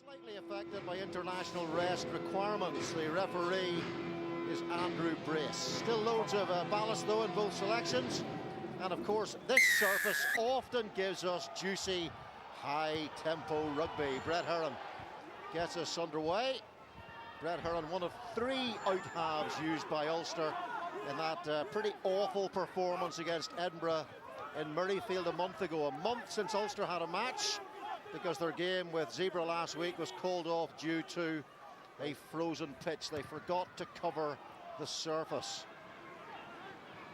Slightly affected by international rest requirements. The referee is Andrew Brace. Still loads of ballast though in both selections. And of course, this surface often gives us juicy, high-tempo rugby. Brett Heron gets us underway. Brett Heron, one of 3 out-halves used by Ulster in that pretty awful performance against Edinburgh in Murrayfield a month ago. A month since Ulster had a match, because their game with Zebra last week was called off due to a frozen pitch. They forgot to cover the surface.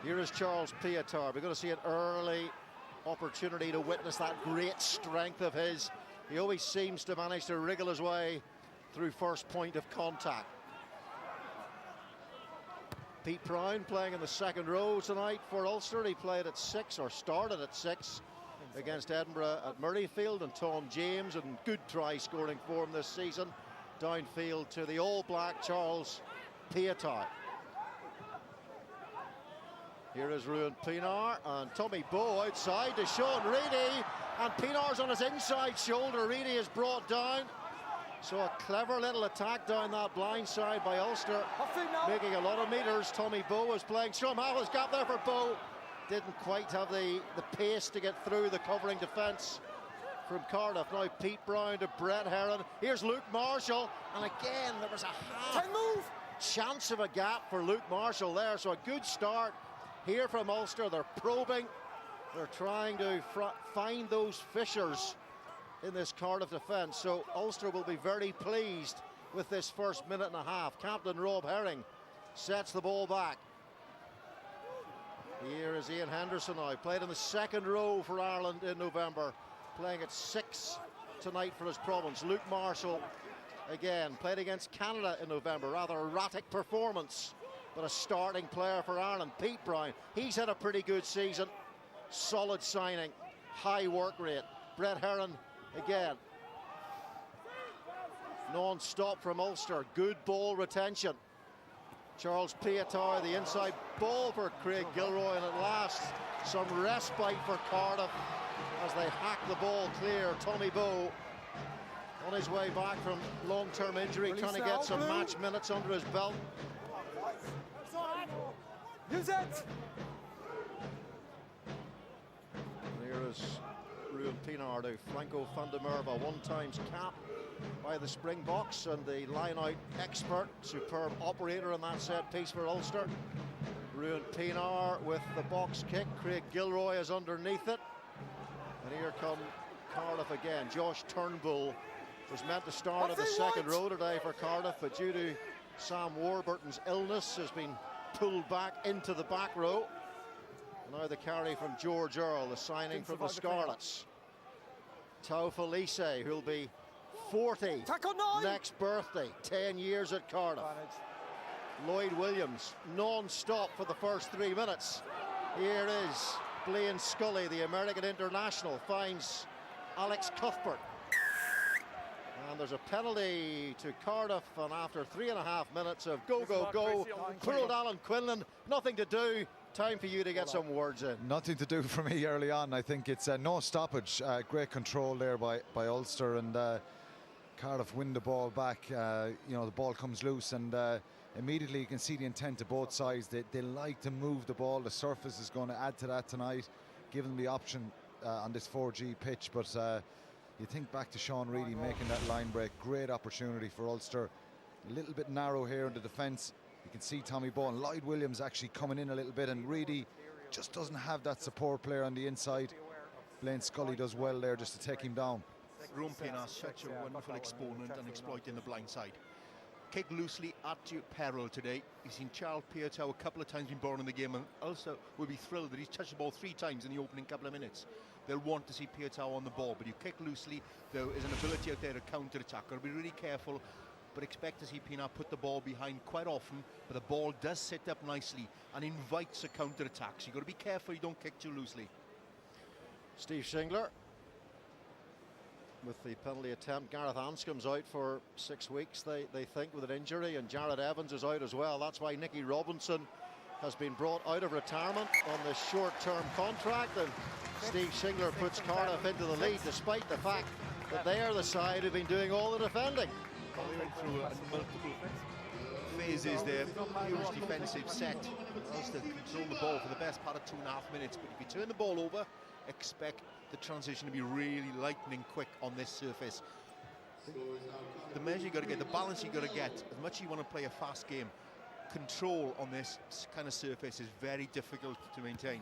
Here is Charles Piattar. We're going to see an early opportunity to witness that great strength of his. He always seems to manage to wriggle his way through first point of contact. Pete Brown playing in the second row tonight for Ulster. He played at 6, or started at 6, against Edinburgh at Murrayfield, and Tom James in good try scoring form this season. Downfield to the all-black Charles Piattar. Here is Ruan Pienaar, and Tommy Bowe outside to Sean Reedy, and Pienaar's on his inside shoulder. Reedy is brought down. So a clever little attack down that blind side by Ulster, making a lot of meters. Tommy Bowe is playing. Strom Howell's gap there for Bowe. Didn't quite have the pace to get through the covering defence from Cardiff. Now Pete Brown to Brett Heron. Here's Luke Marshall, and again there was a half chance of a gap for Luke Marshall there. So a good start here from Ulster. They're probing, they're trying to find those fissures in this Cardiff defence. So Ulster will be very pleased with this first minute and a half. Captain Rob Herring sets the ball back. Here is Ian Henderson now, played in the second row for Ireland in November, playing at 6 tonight for his province. Luke Marshall, again, played against Canada in November, rather erratic performance, but a starting player for Ireland. Pete Brown, he's had a pretty good season, solid signing, high work rate. Brett Heron, again, non-stop from Ulster, good ball retention. Charles Piattar, the inside ball for Craig Gilroy, and at last some respite for Cardiff as they hack the ball clear. Tommy Bowe on his way back from long-term injury, trying to get some match minutes under his belt. Use it! And here is Ruan Pienaar to Franco van der Merwe, one-times cap by the Springboks and the line-out expert, superb operator in that set piece for Ulster. Ruan Pienaar with the box kick. Craig Gilroy is underneath it. And here come Cardiff again. Josh Turnbull was meant to start at the second row today for Cardiff, but due to Sam Warburton's illness has been pulled back into the back row. Now the carry from George Earl, the signing from the Scarlets. Tau Felice, who'll be 40 next birthday, 10 years at Cardiff. Lloyd Williams, non-stop for the first 3 minutes. Here is Blaine Scully, the American international, finds Alex Cuthbert. And there's a penalty to Cardiff, and after 3.5 minutes of go, poor old Alan Quinlan, nothing to do. Time for you to get some words in. Nothing to do for me early on. I think it's no stoppage. Great control there by Ulster, and Cardiff win the ball back. You know, the ball comes loose, and immediately you can see the intent of both sides. They like to move the ball. The surface is going to add to that tonight, give them the option on this 4G pitch. But you think back to Sean Reedy making that line break. Great opportunity for Ulster. A little bit narrow here in the defence. You can see Tommy Bowe and Lloyd Williams actually coming in a little bit, and Reedy just doesn't have that support player on the inside. Blaine Scully does well there just to take him down. Ruan Pienaar, such a wonderful exponent and exploiting the blind side. Kick loosely at your peril today. You've seen Charles Piattar a couple of times been born in the game, and also will be thrilled that he's touched the ball 3 times in the opening couple of minutes. They'll want to see Piattar on the ball, but you kick loosely, there is an ability out there to counter-attack. Got to be really careful, but expect to see Pienaar put the ball behind quite often, but the ball does sit up nicely and invites a counter-attack. So you've got to be careful you don't kick too loosely. Steve Shingler with the penalty attempt. Gareth Anscombe's out for 6 weeks, they think, with an injury, and Jared Evans is out as well. That's why Nicky Robinson has been brought out of retirement on this short-term contract, and Steve Shingler puts Cardiff into the lead, despite the fact But they are the side who've been doing all the defending. Going through multiple phases there, huge defensive set. Ulster control the ball for the best part of 2.5 minutes, but if you turn the ball over, expect the transition to be really lightning quick on this surface. The measure you got to get, the balance you got to get, as much as you want to play a fast game, control on this kind of surface is very difficult to maintain.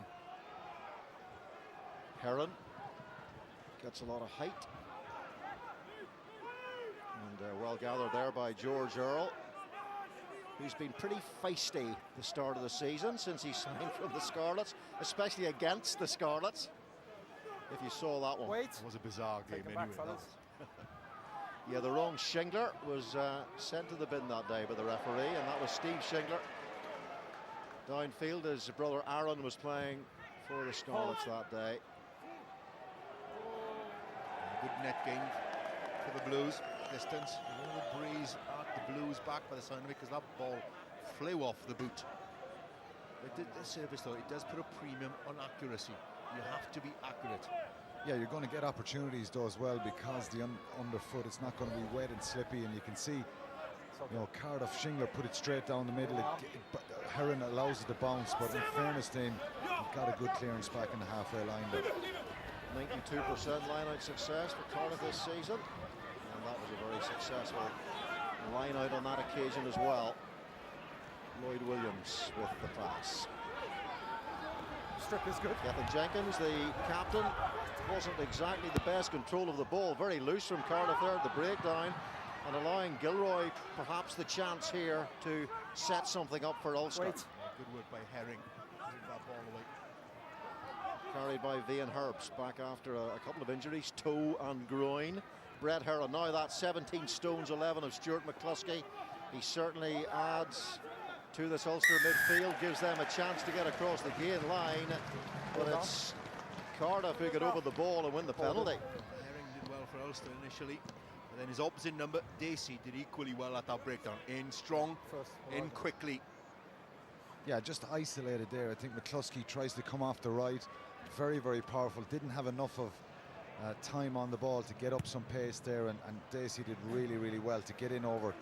Heron gets a lot of height. And well gathered there by George Earl, who's been pretty feisty the start of the season since he signed from the Scarlets, especially against the Scarlets. If you saw that one. It was a bizarre game anyway. Yeah, the wrong Shingler was sent to the bin that day by the referee, and that was Steve Shingler. Downfield, his brother Aaron was playing for the Scarlets that day. Good net gain for the Blues. Distance, a little breeze at the Blues back by the sound of it, because that ball flew off the boot. This service though, it does put a premium on accuracy. You have to be accurate. Yeah, you're going to get opportunities though as well, because the underfoot, it's not going to be wet and slippy, and you can see, you know, Cardiff Shingler put it straight down the middle. Heron allows it to bounce, but in fairness to him, he got a good clearance back in the halfway line there. 92% line-out success for Cardiff this season, and that was a very successful line-out on that occasion as well. Lloyd Williams with the pass. Strip is good. Gethin Jenkins, the captain, wasn't exactly the best control of the ball. Very loose from Cardiff there at the breakdown, and allowing Gilroy perhaps the chance here to set something up for Ulster. Good work by Herring. That ball away. Carried by Vian Herbst, back after a couple of injuries, toe and groin. Brett Heron, now that's 17 stones 11 of Stuart McCluskey. He certainly adds to this Ulster midfield, gives them a chance to get across the gain line, but it's Cardiff who get over the ball and win the penalty. Herring did well for Ulster initially, and then his opposite number, Dacey, did equally well at that breakdown. In strong, in quickly. Yeah, just isolated there. I think McCluskey tries to come off the right. Very, very powerful. Didn't have enough of time on the ball to get up some pace there, and Dacey did really, really well to get in over.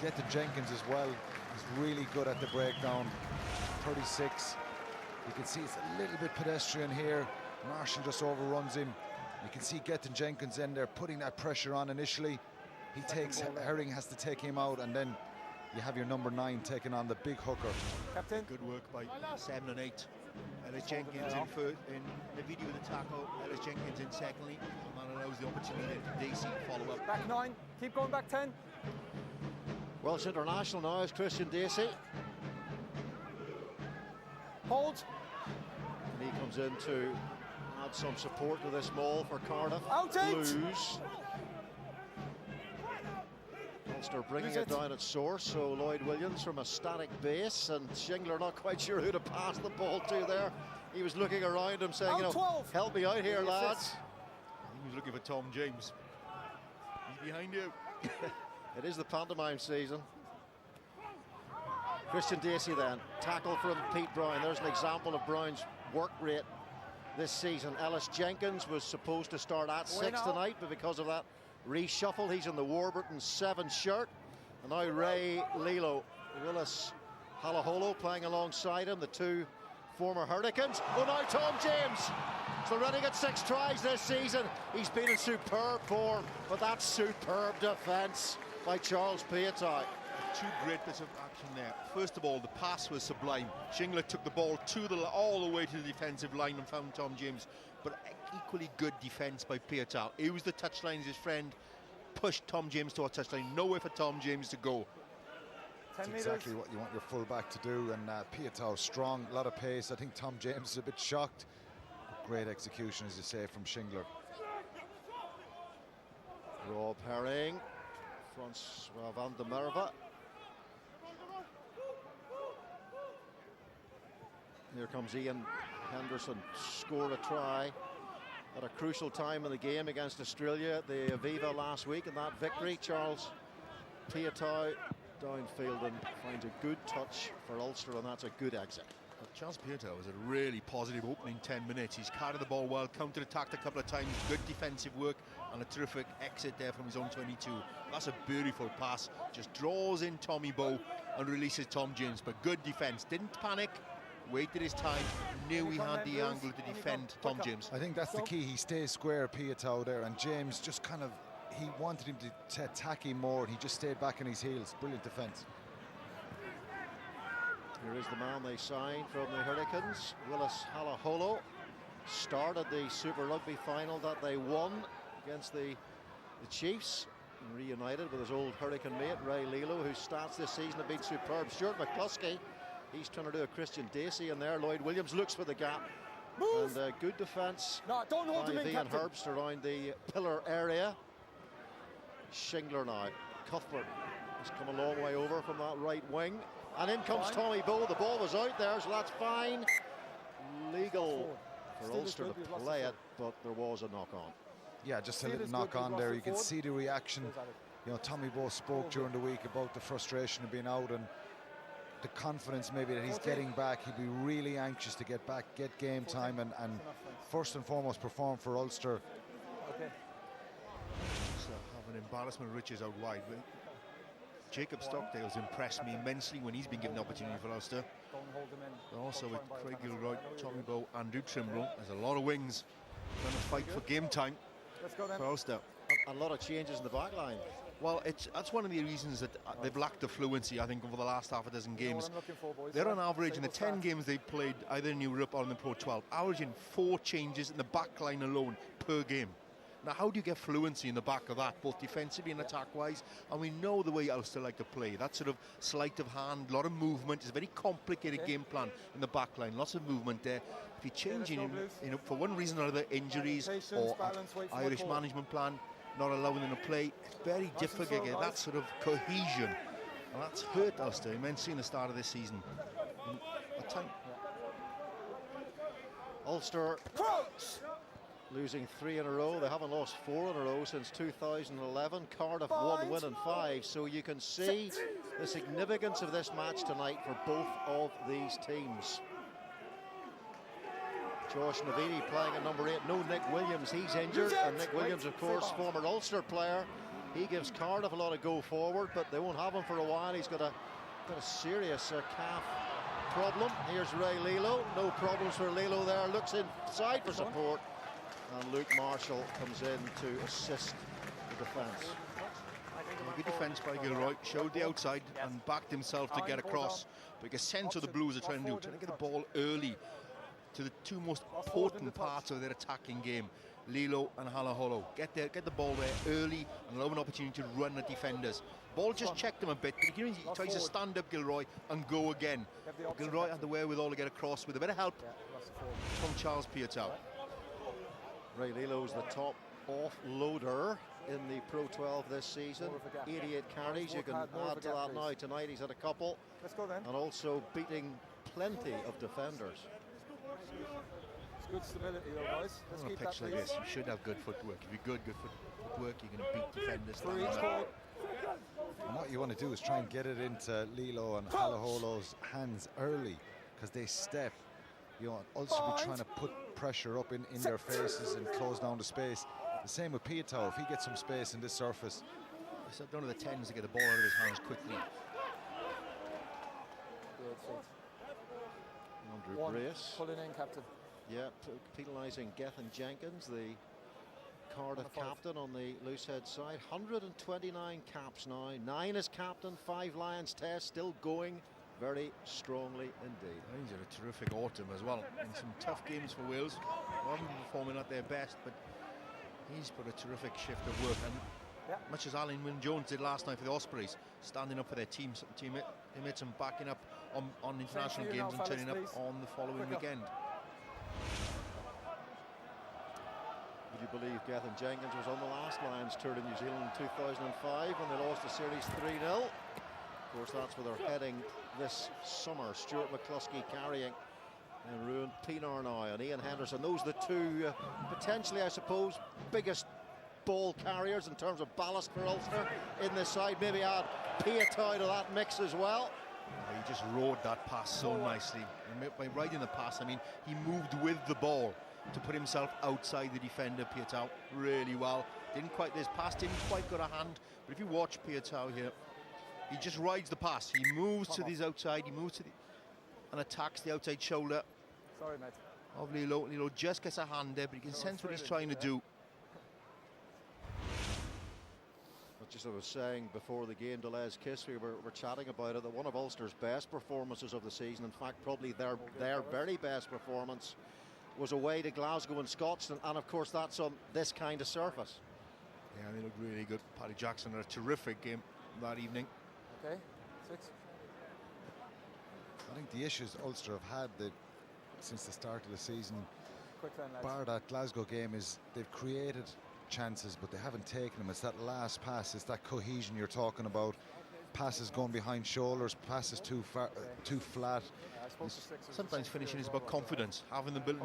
Get to Jenkins as well. He's really good at the breakdown. 36. You can see it's a little bit pedestrian here. Marshall just overruns him. You can see Gethin Jenkins in there putting that pressure on initially. He takes, Herring has to take him out, and then you have your number 9 taking on the big hooker. Captain. Good work by 7 and 8. Ellis Jenkins in first, in the video with the tackle. Ellis Jenkins in secondly, and that allows the opportunity for Dacey to follow up. Back 9. Keep going back 10. Welsh international now is Christian Dacey. Hold. And he comes in to add some support to this maul for Cardiff. Out it. Blues. Ulster bringing it down at source, so Lloyd Williams from a static base, and Shingler not quite sure who to pass the ball to there. He was looking around him saying, you know, 12. help me out here, lads. He was looking for Tom James. He's behind you. It is the pantomime season. Christian Dacey then, tackle from Pete Brown. There's an example of Brown's work rate this season. Ellis Jenkins was supposed to start at 6 tonight, but because of that reshuffle, he's in the Warburton 7 shirt. And now Ray Lilo, Willis Halaholo playing alongside him, the two former Hurricanes. Oh, now Tom James. So running at 6 tries this season. He's been in superb form, but that's superb defence by Charles Piatai. Two great bits of action there. First of all, the pass was sublime. Shingler took the ball all the way to the defensive line and found Tom James. But equally good defence by Piatai. He was the touchline, his friend pushed Tom James to a touchline. Nowhere for Tom James to go. That's exactly what you want your fullback to do, and Piatai strong, a lot of pace. I think Tom James is a bit shocked. Great execution, as you say, from Shingler. Rob Herring, Francois van der Merwe. Here comes Ian Henderson, scored a try at a crucial time in the game against Australia at the Aviva last week, and that victory. Charles Piatai downfield and finds a good touch for Ulster, and that's a good exit. Charles Pietro was a really positive opening 10 minutes. He's carried the ball well, counter-attacked a couple of times, good defensive work, and a terrific exit there from his own 22. That's a beautiful pass. Just draws in Tommy Bowe and releases Tom James, but good defence. Didn't panic, waited his time, knew he had the angle to defend Tom James. I think that's the key. He stays square, Pietro there, and James just kind of, he wanted him to attack him more, and he just stayed back on his heels. Brilliant defence. Here is the man they signed from the Hurricanes, Willis Halaholo. Started the Super Rugby final that they won against the Chiefs, and reunited with his old Hurricane mate Ray Lilo, whose stats this season have been superb. Stuart McCluskey, he's trying to do a Christian Dacey in there. Lloyd Williams looks for the gap. Move. And good defence No, don't hold him by in, Ian Captain. Herbst around the pillar area. Shingler now. Cuthbert has come a long way over from that right wing. And in comes Tommy Bowe. The ball was out there, so that's fine. Legal for Still Ulster is to good, we've lost play the it, but there was a knock-on. Yeah, just a Still little is knock good, on we've there. lost You the can forward. see the reaction. You know, Tommy Bowe spoke during the week about the frustration of being out and the confidence maybe that he's getting back. He'd be really anxious to get back, get game time, and first and foremost perform for Ulster. Okay. So have an embarrassment of riches out wide. But Jacob Stockdale's impressed me immensely when he's been given the opportunity for Ulster. Don't hold him in. But also Don't with try and Craig buy a Gilroy, penalty. Tommy Bowe, Andrew Trimble, there's a lot of wings trying to fight for game time Let's go then. for Ulster. A lot of changes in the back line. Well, that's one of the reasons that they've lacked the fluency, I think, over the last half a dozen You know what games. I'm looking for, boys, They're yeah? on average in the Stable 10 stats. games they've played, either in Europe or in the Pro 12, averaging 4 changes in the back line alone per game. Now, how do you get fluency in the back of that, both defensively and attack-wise? And we know the way Ulster like to play. That sort of sleight of hand, a lot of movement. It's a very complicated game plan in the back line. Lots of movement there. If you're changing, let's go, Blues. you know, for one reason or other, injuries Patience, or balance, wait for the Irish call. management plan not allowing them to play, it's very and difficult slow, to get guys. that sort of cohesion. And that's hurt Ulster immensely in the start of this season. And at time, Ulster Crouch! losing 3 in a row. They haven't lost 4 in a row since 2011. Cardiff 1 win and 5. So you can see the significance of this match tonight for both of these teams. Josh Navidi playing at number 8. No Nick Williams, he's injured. And Nick Williams, of course, former Ulster player. He gives Cardiff a lot of go forward, but they won't have him for a while. He's got a serious calf problem. Here's Ray Lilo. No problems for Lilo there. Looks inside for support. And Luke Marshall comes in to assist the defence. good defence by Gilroy, showed the outside and backed himself to get across. But you can sense what the Blues are trying to do, trying to get the ball early to the two most important parts of their attacking game, Lilo and Halaholo. Get the ball there early and allow an opportunity to run at defenders. Ball just checked him a bit, but he tries to stand up Gilroy and go again. But Gilroy had the wherewithal to get across with a bit of help from Charles Pietau. Ray Lilo's the top offloader in the Pro 12 this season. 88 carries. You can add to that now. Tonight he's had a couple. Let's go then. And also beating plenty of defenders. It's good stability though, guys. Let's On a keep pitch that, like please. this, you should have good footwork. If you're good footwork, you're going to beat defenders. For each goal. And what you want to do is try and get it into Lilo and Halaholo's hands early, because they step. You know, Ulster be trying to put pressure up in their faces and close down the space. The same with Pietau. If he gets some space in this surface. So one of the 10s to get the ball out of his hands quickly. Good feet. Andrew One. Brace. Pulling in, captain. Yeah, penalising Gethin Jenkins, the Cardiff captain on the loosehead side. 129 caps now. 9 as captain, 5 Lions Test, still going very strongly indeed. He's had a terrific autumn as well. In some tough games for Wales. They haven't been performing at their best, but he's put a terrific shift of work. And much as Alan Wynne-Jones did last night for the Ospreys, standing up for their teammates and backing up on international games and turning up on the following weekend. Would you believe Gethin Jenkins was on the last Lions tour in New Zealand in 2005 when they lost the series 3-0? Of course, that's where they're heading this summer. Stuart McCluskey carrying and Ruan Pienaar now and Ian Henderson. Those are the two potentially, I suppose, biggest ball carriers in terms of ballast for Ulster in this side. Maybe add Pietau to that mix as well. He just rode that pass so nicely. And by riding the pass, I mean, he moved with the ball to put himself outside the defender, Pietau, really well. This pass didn't quite got a hand, but if you watch Pietau here, he just rides the pass. He moves to this outside, he moves to the, and attacks the outside shoulder. Sorry, mate. Of Lilo just gets a hand there, but you can sense what he's trying to do. Just as I was saying before the game, Deleuze Kiss, we were chatting about it, that one of Ulster's best performances of the season, in fact probably their very best performance, was away to Glasgow and Scotland, and of course that's on this kind of surface. Yeah, they looked really good. Paddy Jackson had a terrific game that evening. Okay, 6. I think the issues Ulster have had since the start of the season, Quick then, lads. bar that Glasgow game, is they've created chances but they haven't taken them. It's that last pass, it's that cohesion you're talking about. Passes going behind shoulders, passes too far, too flat. Sometimes finishing is about confidence, having the ability,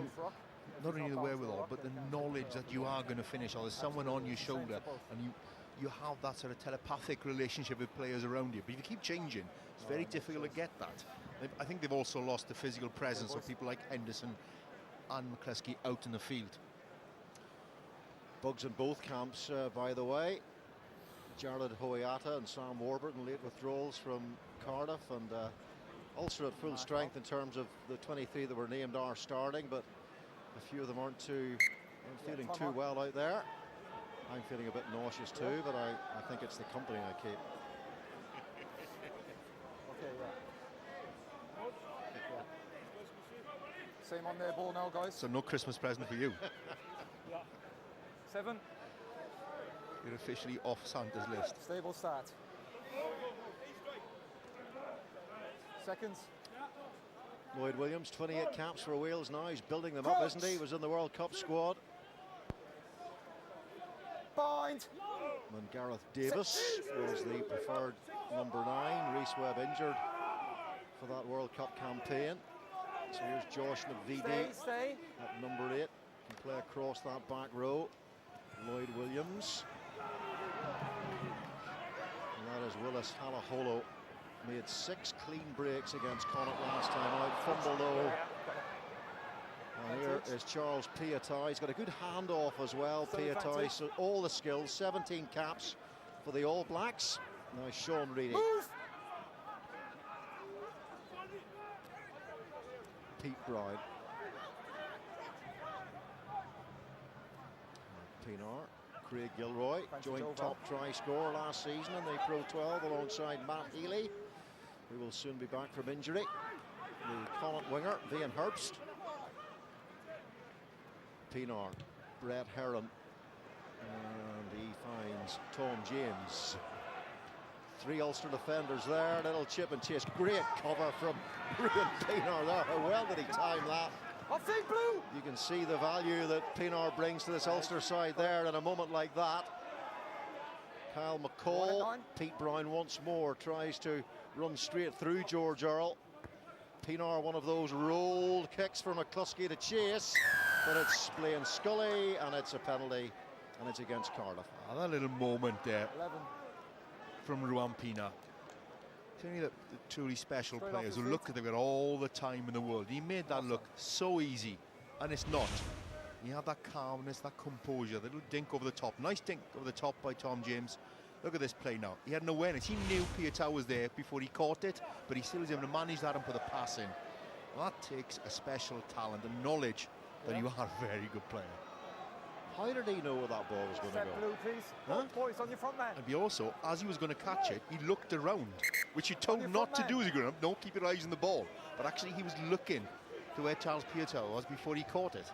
not only the wherewithal, but the knowledge that you are going to finish, or there's someone on your shoulder, and you have that sort of telepathic relationship with players around you. But if you keep changing, it's very difficult to get that. I think they've also lost the physical presence of people like Henderson and McCluskey out in the field. Bugs in both camps, by the way. Jared Hoyata and Sam Warburton late withdrawals from Cardiff, and Ulster at full strength in terms of the 23 that were named are starting, but a few of them aren't feeling too well out there. I'm feeling a bit nauseous too, but I think it's the company I keep. Okay, Same on their ball now, guys. So no Christmas present for you. 7. You're officially off Santa's list. Stable start. Seconds. Lloyd Williams, 28 caps for Wales now. He's building them up, isn't he? He was in the World Cup squad. Bind. And Gareth Davis was the preferred number 9. Rhys Webb injured for that World Cup campaign. So here's Josh Navidi Stay. at number 8. Can play across that back row. Lloyd Williams. And that is Willis Halaholo. Made 6 clean breaks against Connacht last time out. Fumble though. And here is Charles Pietau. He's got a good handoff as well, Pietau. So all the skills, 17 caps for the All Blacks. Now Sean Reedy. Move. Pete Brown. Pinar. Craig Gilroy, joint top try scorer last season in the Pro 12 alongside Matt Healy, who will soon be back from injury. The Connacht winger, Vian Herbst. Pinar, Brett Heron, and he finds Tom James. 3 Ulster defenders there, little chip and chase. Great cover from Ruben Pinar there. How well did he time that? Off the blue. You can see the value that Pinar brings to this Ulster side there in a moment like that. Kyle McCall, Pete Brown once more tries to run straight through George Earl. Pinar, one of those rolled kicks for McCluskey to chase, but it's Blaine Scully and it's a penalty and it's against Cardiff. Oh, that little moment there 11. from Ruan Pinar. It's only the truly special Straight players off who his look feet. at they've got all the time in the world. He made that look so easy, and it's not. He had that calmness, that composure, the little dink over the top. Nice dink over the top by Tom James. Look at this play now. He had an awareness. He knew Pietau was there before he caught it, but he still was able to manage that and put the pass in. Well, that takes a special talent and knowledge that you are a very good player. How did he know where that ball was going to Step go? blue, please. Huh? Boys, on your front man. And he also, as he was going to catch it, he looked around, which you're told your not to front do man. as you're growing up. Don't keep your eyes on the ball. But actually, he was looking to where Charles Pietau was before he caught it.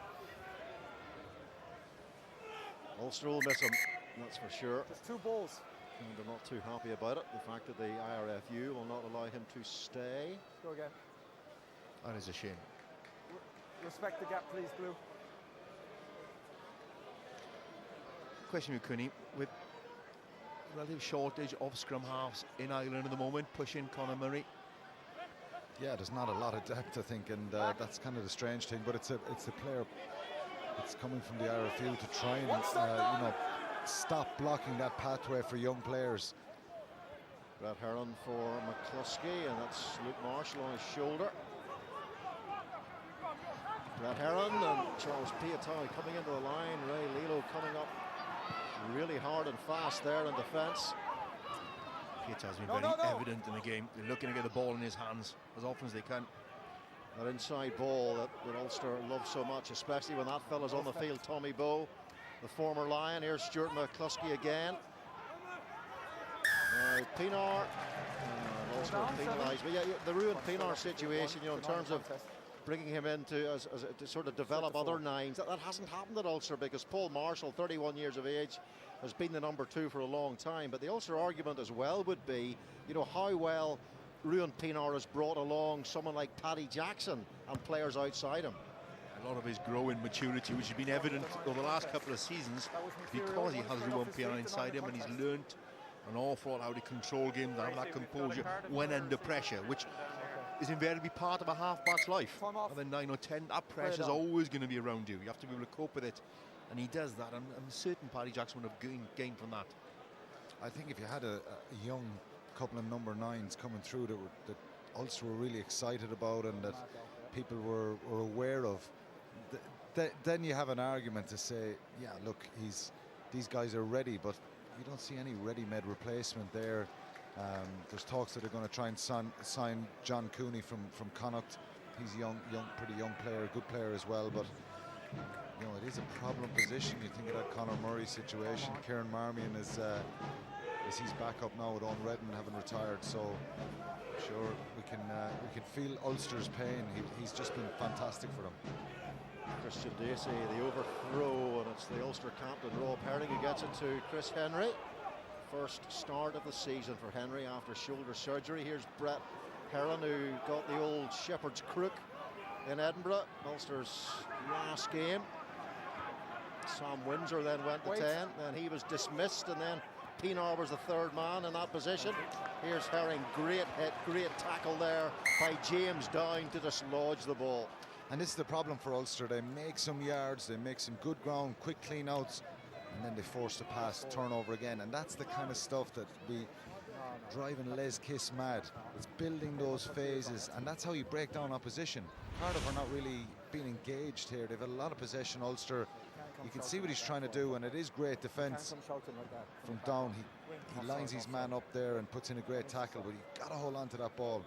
Ulster will miss him, that's for sure. Just 2 balls. And they're not too happy about it. The fact that the IRFU will not allow him to stay. Go again. That is a shame. Respect the gap, please, blue. Question with Cooney, with relative shortage of scrum halves in Ireland at the moment, pushing Conor Murray. Yeah, there's not a lot of depth, I think, and that's kind of the strange thing. But it's a player. It's coming from the IRFU to try and stop blocking that pathway for young players. Brett Heron for McCluskey, and that's Luke Marshall on his shoulder. Brett Heron and Charles Piatow coming into the line. Ray Lilo coming up really hard and fast there in defence. Piatow's been very evident in the game. They're looking to get the ball in his hands as often as they can. That inside ball that Ulster love so much, especially when that fella's on the field, Tommy Bowe, the former Lion. Here's Stuart McCluskey again. Pienaar, Ulster penalised. But yeah, the ruined Pienaar situation, you know, in terms of bringing him in to sort of develop other nines. That hasn't happened at Ulster because Paul Marshall, 31 years of age, has been the number 2 for a long time. But the Ulster argument as well would be, you know, how well Ruan Pienaar has brought along someone like Paddy Jackson and players outside him. A lot of his growing maturity, which has been evident over the last couple of seasons, because he has Ruan Pienaar inside him and he's learnt an awful lot how to control games and have that composure when under pressure, which is invariably part of a half-back's life. And then 9 or 10, that pressure is always going to be around you. You have to be able to cope with it, and he does that. I'm certain Paddy Jackson would have gained from that. I think if you had a young couple of number 9s coming through that Ulster were really excited about and that people were aware of, then you have an argument to say, yeah, look, these guys are ready, but you don't see any ready-made replacement there. There's talks that they're going to try and sign John Cooney from Connacht. He's a pretty young player, good player as well, but you know, it is a problem position. You think of that Conor Murray situation. Kieran Marmion is he's back up now with Owen Redden having retired, so sure we can feel Ulster's pain. He's just been fantastic for them. Christian Dacey, the overthrow, and it's the Ulster captain Rob Herring who gets it to Chris Henry. First start of the season for Henry after shoulder surgery. Here's Brett Heron, who got the old shepherd's crook in Edinburgh, Ulster's last game. Sam Windsor then went to 10, then he was dismissed, and then Pienaar was the 3rd man in that position. Here's Herring, great hit, great tackle there by James Down to dislodge the ball. And this is the problem for Ulster. They make some yards, they make some good ground, quick clean outs, and then they force the pass, turnover again. And that's the kind of stuff that we driving Les Kiss mad. It's building those phases, and that's how you break down opposition. Cardiff are not really being engaged here. They've a lot of possession, Ulster. You can see what he's trying to do, and it is great defence from Down. He lines his man up there and puts in a great tackle, but you've got to hold on to that ball.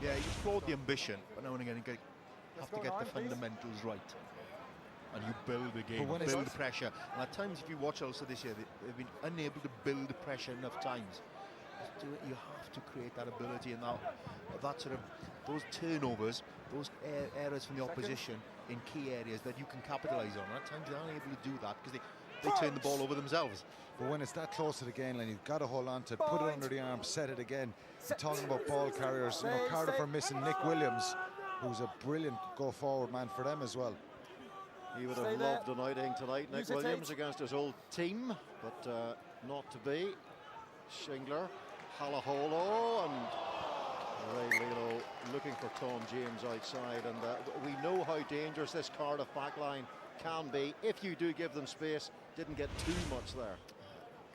Yeah, you applaud the ambition, but now and again you have to get the fundamentals right. And you build the game, build the pressure. And at times, if you watch Ulster this year, they've been unable to build the pressure enough times. You have to create that ability, and that sort of those turnovers, those errors from the opposition in key areas that you can capitalise on. At times, they aren't able to do that because they turn the ball over themselves. But when it's that close to the gain line, you've got to hold on to it, put it under the arm, set it again. You're talking about ball carriers. You know, Cardiff are missing Nick Williams, who's a brilliant go-forward man for them as well. He would have loved an outing tonight, Nick Williams, against his old team, but not to be. Shingler, Halaholo, and Ray Lilo looking for Tom James outside, and we know how dangerous this Cardiff backline can be if you do give them space. Didn't get too much there.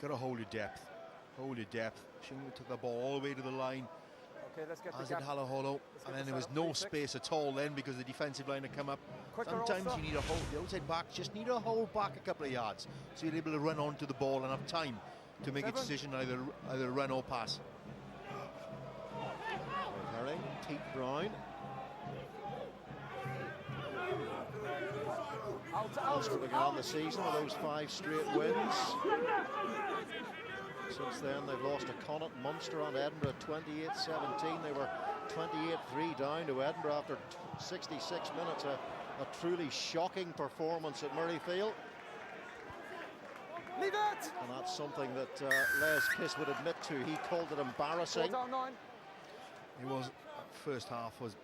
Got to hold your depth. Hold your depth. Shingler took the ball all the way to the line. Okay, let's get as did Halaholo, and then there was no space at all then because the defensive line had come up. Sometimes you need a hold, the outside backs just need to hold back a couple of yards so you're able to run onto the ball and have time to make a decision, either run or pass. Herring, Pete Brown. Ulster began the season with those 5 straight wins. Since then, they've lost to Connacht, Munster and Edinburgh 28-17. They were 28-3 down to Edinburgh after 66 minutes. A truly shocking performance at Murrayfield. Leave it! And that's something that Les Kiss would admit to. He called it embarrassing. It was, first half was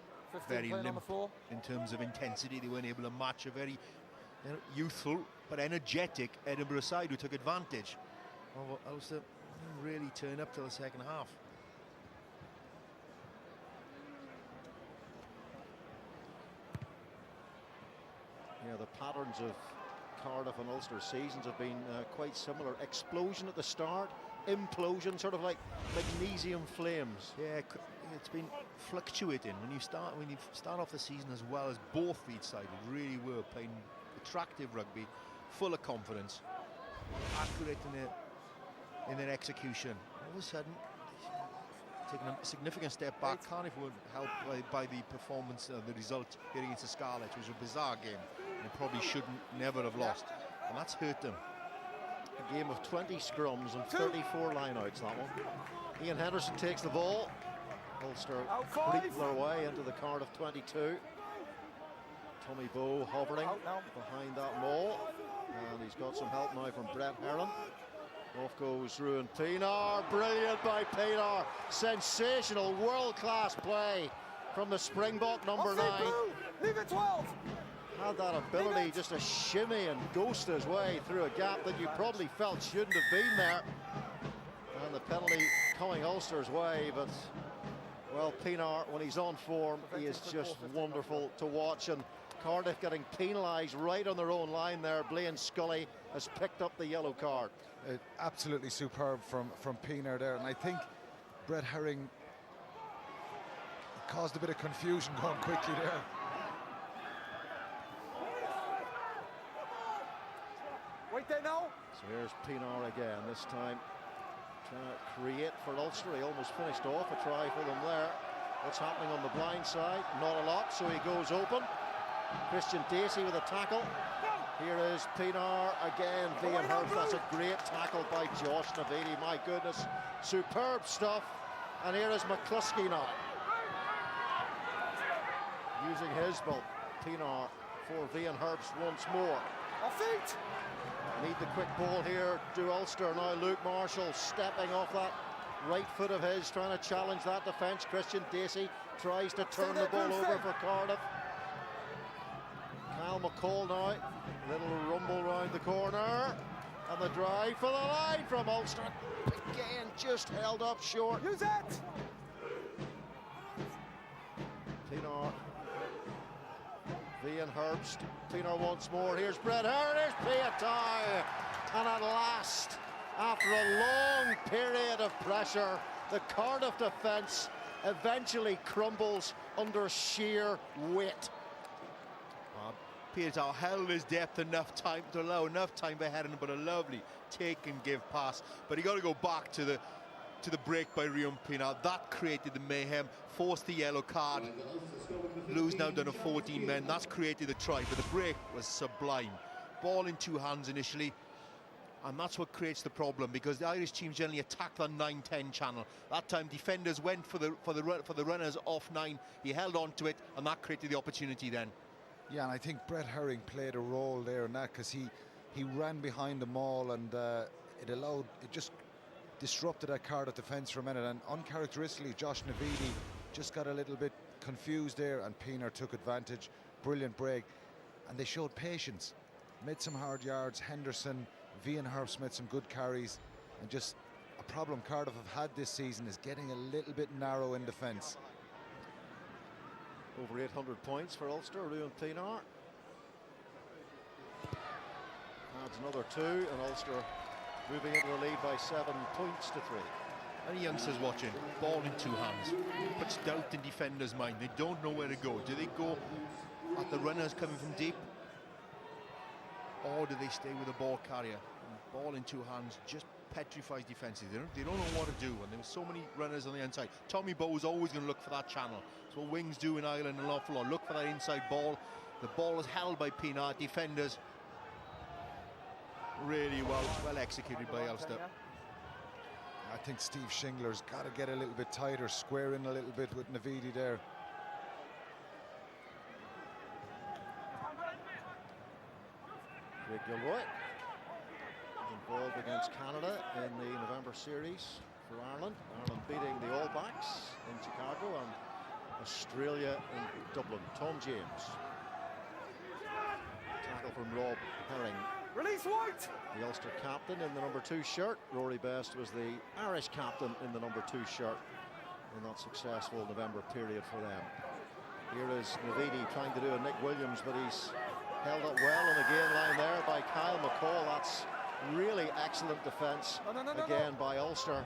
very limp in terms of intensity. They weren't able to match a very youthful but energetic Edinburgh side who took advantage of Ulster. Didn't really turn up till the second half. Yeah, the patterns of Cardiff and Ulster seasons have been quite similar. Explosion at the start, implosion, sort of like magnesium flames. Yeah, it's been fluctuating. When you start off the season as well as both Leeds sides really were playing attractive rugby, full of confidence, accurate in their execution. All of a sudden, taking a significant step back. Cardiff weren't helped by the performance, the result here against the Scarlets, which was a bizarre game, and probably never have lost, and that's hurt them. A game of 20 scrums and 34 lineouts, that one. Ian Henderson takes the ball. Ulster creep their way into the Cardiff 22. Tommy Bowe hovering behind that maul, and he's got some help now from Brett Herron. Off goes Ruan Pienaar. Brilliant by Pienaar. Sensational, world-class play from the Springbok number 9. Leave it 12. Had that ability just to shimmy and ghost his way through a gap that you probably felt shouldn't have been there. And the penalty coming Ulster's way, but well, Pienaar, when he's on form, he is just wonderful to watch. And Cardiff getting penalised right on their own line there. Blaine Scully has picked up the yellow card. Absolutely superb from Pienaar there, and I think Brett Herring caused a bit of confusion going quickly there. Wait there now. So here's Pienaar again, this time trying to create for Ulster. He almost finished off a try for them there. What's happening on the blind side? Not a lot, so he goes open. Christian Dacey with a tackle. Here is Pienaar again. Vian Herbst, that's a great tackle by Josh Navidi. My goodness, superb stuff. And here is McCluskey now, using his ball. Pienaar for Vian Herbst once more. Off feet. Need the quick ball here. Do Ulster now. Luke Marshall stepping off that right foot of his, trying to challenge that defence. Christian Dacey tries to turn the ball over for Cardiff. Kyle McCall now. Little rumble round the corner. And the drive for the line from Ulster. Again, just held up short. Use it. Pienaar. Vian Herbst. Pienaar once more. Here's Brett Herron. Here's Piatai. And at last, after a long period of pressure, the Cardiff defence eventually crumbles under sheer weight. Piatai held his depth enough time to allow enough time for Herron, but a lovely take and give pass. But he got to go back to the break by Ruan Pienaar. That created the mayhem, forced the yellow card. Lou's now done a 14 men. That's created the try, but the break was sublime. Ball in two hands initially, and that's what creates the problem, because the Irish teams generally attack the 9-10 channel. That time defenders went for the runners off 9. He held on to it, and that created the opportunity then. Yeah, and I think Brett Herring played a role there in that, because he ran behind the maul, and it just disrupted that Cardiff defence for a minute, and uncharacteristically Josh Navidi just got a little bit confused there, and Pienaar took advantage. Brilliant break, and they showed patience, made some hard yards. Henderson, Vian Herbst made some good carries, and just a problem Cardiff have had this season is getting a little bit narrow in defence. Over 800 points for Ulster. Ruan Pienaar adds another 2, and Ulster moving into the lead by 7 points to 3. Any youngsters watching, ball in two hands, puts doubt in defenders' mind. They don't know where to go. Do they go at the runners coming from deep, or do they stay with the ball carrier? And ball in two hands just petrifies defences. They don't know what to do, and there were so many runners on the inside. Tommy Bowe is always going to look for that channel. That's what wings do in Ireland an awful lot. Look for that inside ball. The ball is held by Pienaar. Defenders really well executed by Ulster. I think Steve Shingler's got to get a little bit tighter, square in a little bit with Navidi there. Craig Gilroy involved against Canada in the November series for Ireland. Ireland beating the All Blacks in Chicago and Australia in Dublin. Tom James. Tackle from Rob Herring. Release White. The Ulster captain in the number 2 shirt. Rory Best was the Irish captain in the number 2 shirt in that successful November period for them. Here is Navidi trying to do a Nick Williams, but he's held up well on the gain line there by Kyle McCall. That's Really excellent defence again by Ulster.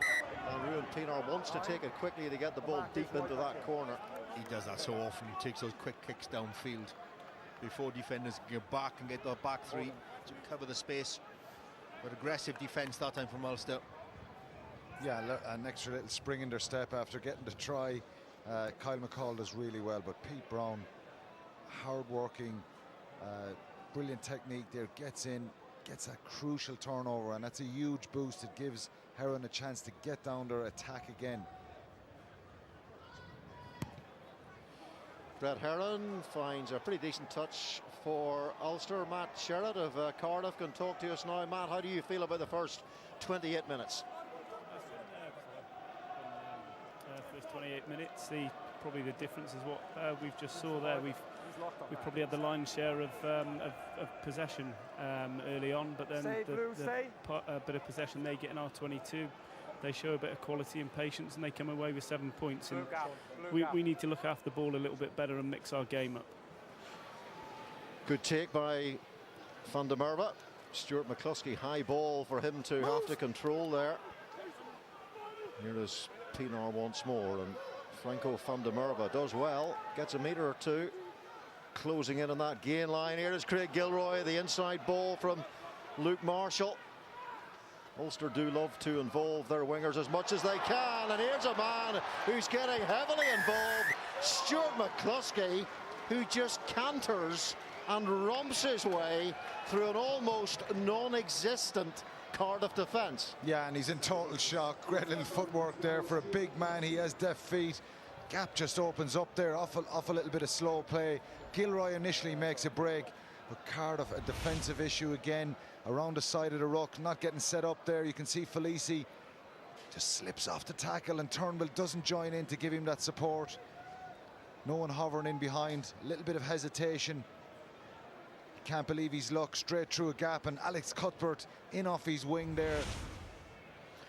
And Ruan Pienaar wants to take it quickly to get the ball deep into that corner. He does that so often. He takes those quick kicks downfield before defenders can get back and get their back three to cover the space. But aggressive defence that time from Ulster. Yeah, an extra little spring in their step after getting the try. Kyle McCall does really well, but Pete Brown, hard-working, brilliant technique there, gets in, gets a crucial turnover, and that's a huge boost. It gives Heron a chance to get down their attack again. Brett Heron finds a pretty decent touch for Ulster. Matt Sherratt of Cardiff can talk to us now. Matt, how do you feel about the first 28 minutes? First 28 minutes, probably the difference is what we've just saw there. We've probably had the lion's share of possession early on, but then the bit of possession they get in our 22. They show a bit of quality and patience, and they come away with 7 points. And we need to look after the ball a little bit better and mix our game up. Good take by Van der Merwe. Stuart McCluskey, high ball for him to have to control there. Here is Pienaar once more, and Franco van der Merwe does well, gets a metre or two, closing in on that gain line. Here is Craig Gilroy, the inside ball from Luke Marshall. Ulster do love to involve their wingers as much as they can, and here's a man who's getting heavily involved, Stuart McCluskey, who just canters and romps his way through an almost non-existent Cardiff defence. Yeah, and he's in total shock. Great little footwork there for a big man. He has deft feet. Gap just opens up there off a little bit of slow play. Gilroy initially makes a break, but Cardiff, a defensive issue again around the side of the ruck, not getting set up there. You can see Felici just slips off the tackle, and Turnbull doesn't join in to give him that support. No one hovering in behind. A little bit of hesitation. Can't believe he's luck, straight through a gap, and Alex Cuthbert in off his wing there.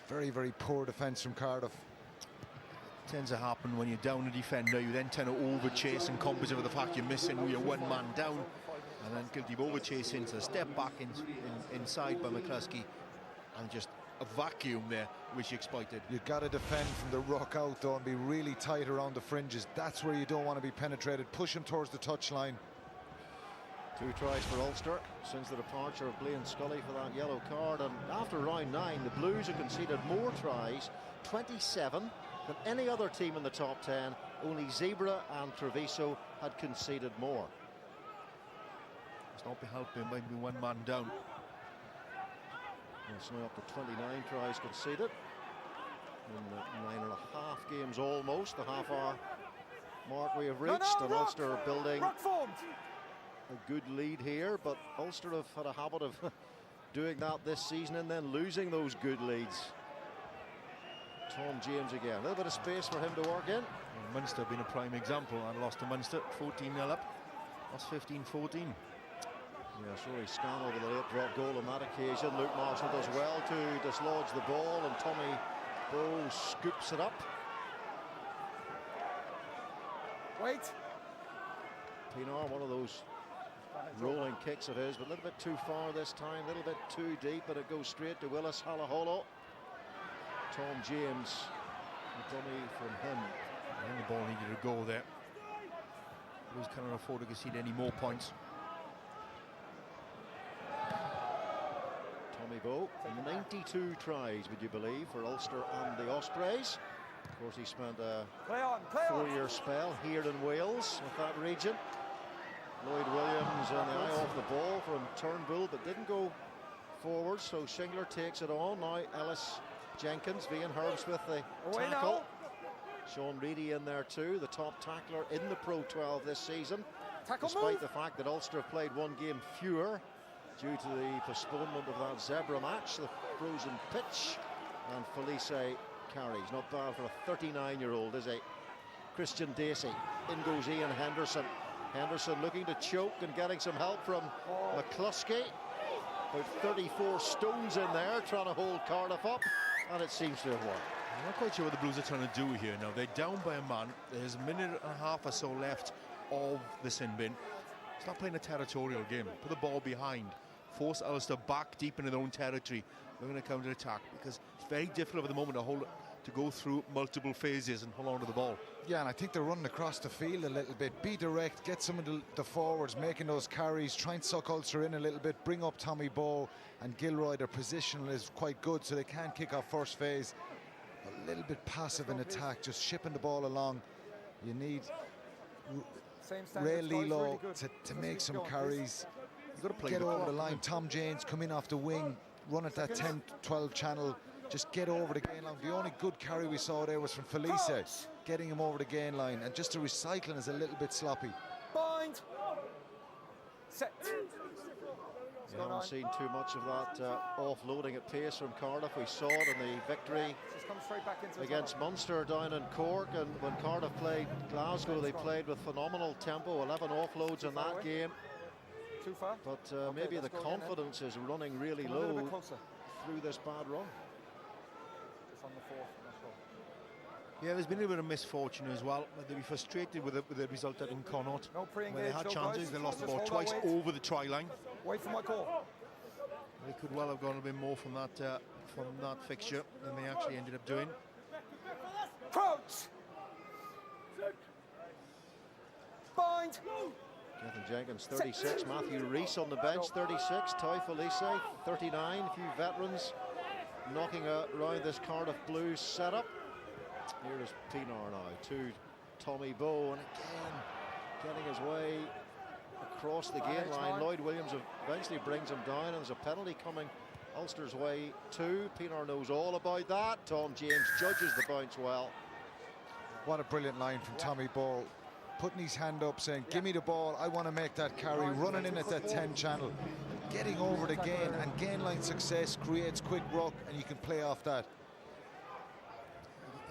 Very, very poor defence from Cardiff. It tends to happen when you're down a defender, you then tend to over-chase and compensate with the fact you're missing with your one man down, and then guilty of over-chasing, so step back inside by McCluskey, and just a vacuum there, which he exploited. You've got to defend from the ruck out, though, and be really tight around the fringes. That's where you don't want to be penetrated. Push him towards the touchline. 2 tries for Ulster since the departure of Blaine Scully for that yellow card, and after round 9 the Blues have conceded more tries, 27, than any other team in the top 10. Only Zebra and Treviso had conceded more. It's not be helping by being one man down. It's now up to 29 tries conceded in 9.5 games almost, the half-hour mark we have reached. And Ulster building a good lead here, but Ulster have had a habit of doing that this season and then losing those good leads. Tom James again, a little bit of space for him to work in. Well, Munster have been a prime example, and lost to Munster 14-0 up, lost 15-14. Yes, Rory Scannell with a late drop goal on that occasion. Luke Marshall does well to dislodge the ball, and Tommy Bowe scoops it up. Wait. Pienaar, one of those rolling kicks of his, but a little bit too far this time, a little bit too deep, but it goes straight to Willis Halaholo. Tom James, a dummy from him. I think the ball needed a goal there. Blues cannot afford to concede any more points. Tommy Bowe, 92 tries, would you believe, for Ulster and the Ospreys. Of course, he spent a 4-year spell here in Wales with that region. Lloyd Williams on the eye off the ball from Turnbull, but didn't go forward, so Shingler takes it on. Now Ellis Jenkins, Vian Herbst with the tackle. Sean Reedy in there too, the top tackler in the Pro 12 this season, despite the fact that Ulster have played 1 game fewer due to the postponement of that zebra match, the frozen pitch. And Felice carries, not bad for a 39-year-old, is he? Christian Dacey, in goes Ian Henderson. Henderson looking to choke and getting some help from McCluskey. About 34 stones in there trying to hold Cardiff up, and it seems to have worked. I'm not quite sure what the Blues are trying to do here now. They're down by a man. There's a minute and a half or so left of the sin bin. It's not playing a territorial game. Put the ball behind. force Ulster back deep into their own territory. They're going to counter-attack because it's very difficult at the moment to go through multiple phases and hold on to the ball. Yeah, and I think they're running across the field a little bit. Be direct, get some of the forwards making those carries, try and suck Ulster in a little bit, bring up Tommy Bowe and Gilroy. Their position is quite good, so they can kick off first phase. A little bit passive in attack, just shipping the ball along. You need Ray Lilo to make some carries. You've got to play get over the line. Tom Janes come in off the wing, run at that 10-12 channel. Just get over the gain line. The only good carry we saw there was from Felice, getting him over the gain line, and just the recycling is a little bit sloppy. Bind. Set. We haven't seen too much of that offloading at pace from Cardiff. We saw it in the victory against Munster down in Cork, and when Cardiff played Glasgow, they played with phenomenal tempo, 11 offloads in that game. Too far? But maybe the confidence is running really low through this bad run. On the fourth, yeah, there's been a bit of misfortune as well. They'll be frustrated with the result at Connaught. No when they had chances, they lost the ball twice over the try line. Wait for my call. They could well have gone a bit more from that fixture than they actually ended up doing. Crouch. Bind. Jonathan Jenkins, 36. Matthew Rees on the bench, 36. Ty Felice, 39. A few veterans knocking around this Cardiff Blues setup. Here is Pinar now to Tommy Bowe, and again getting his way across the gain line. Lloyd Williams eventually brings him down, and there's a penalty coming Ulster's way too. Pinar knows all about that. Tom James judges the bounce well. What a brilliant line from Tommy Bowe, putting his hand up saying, give me the ball, I want to make that carry, running in at that 10 channel, getting over the gain, and gain line success creates quick ruck, and you can play off that.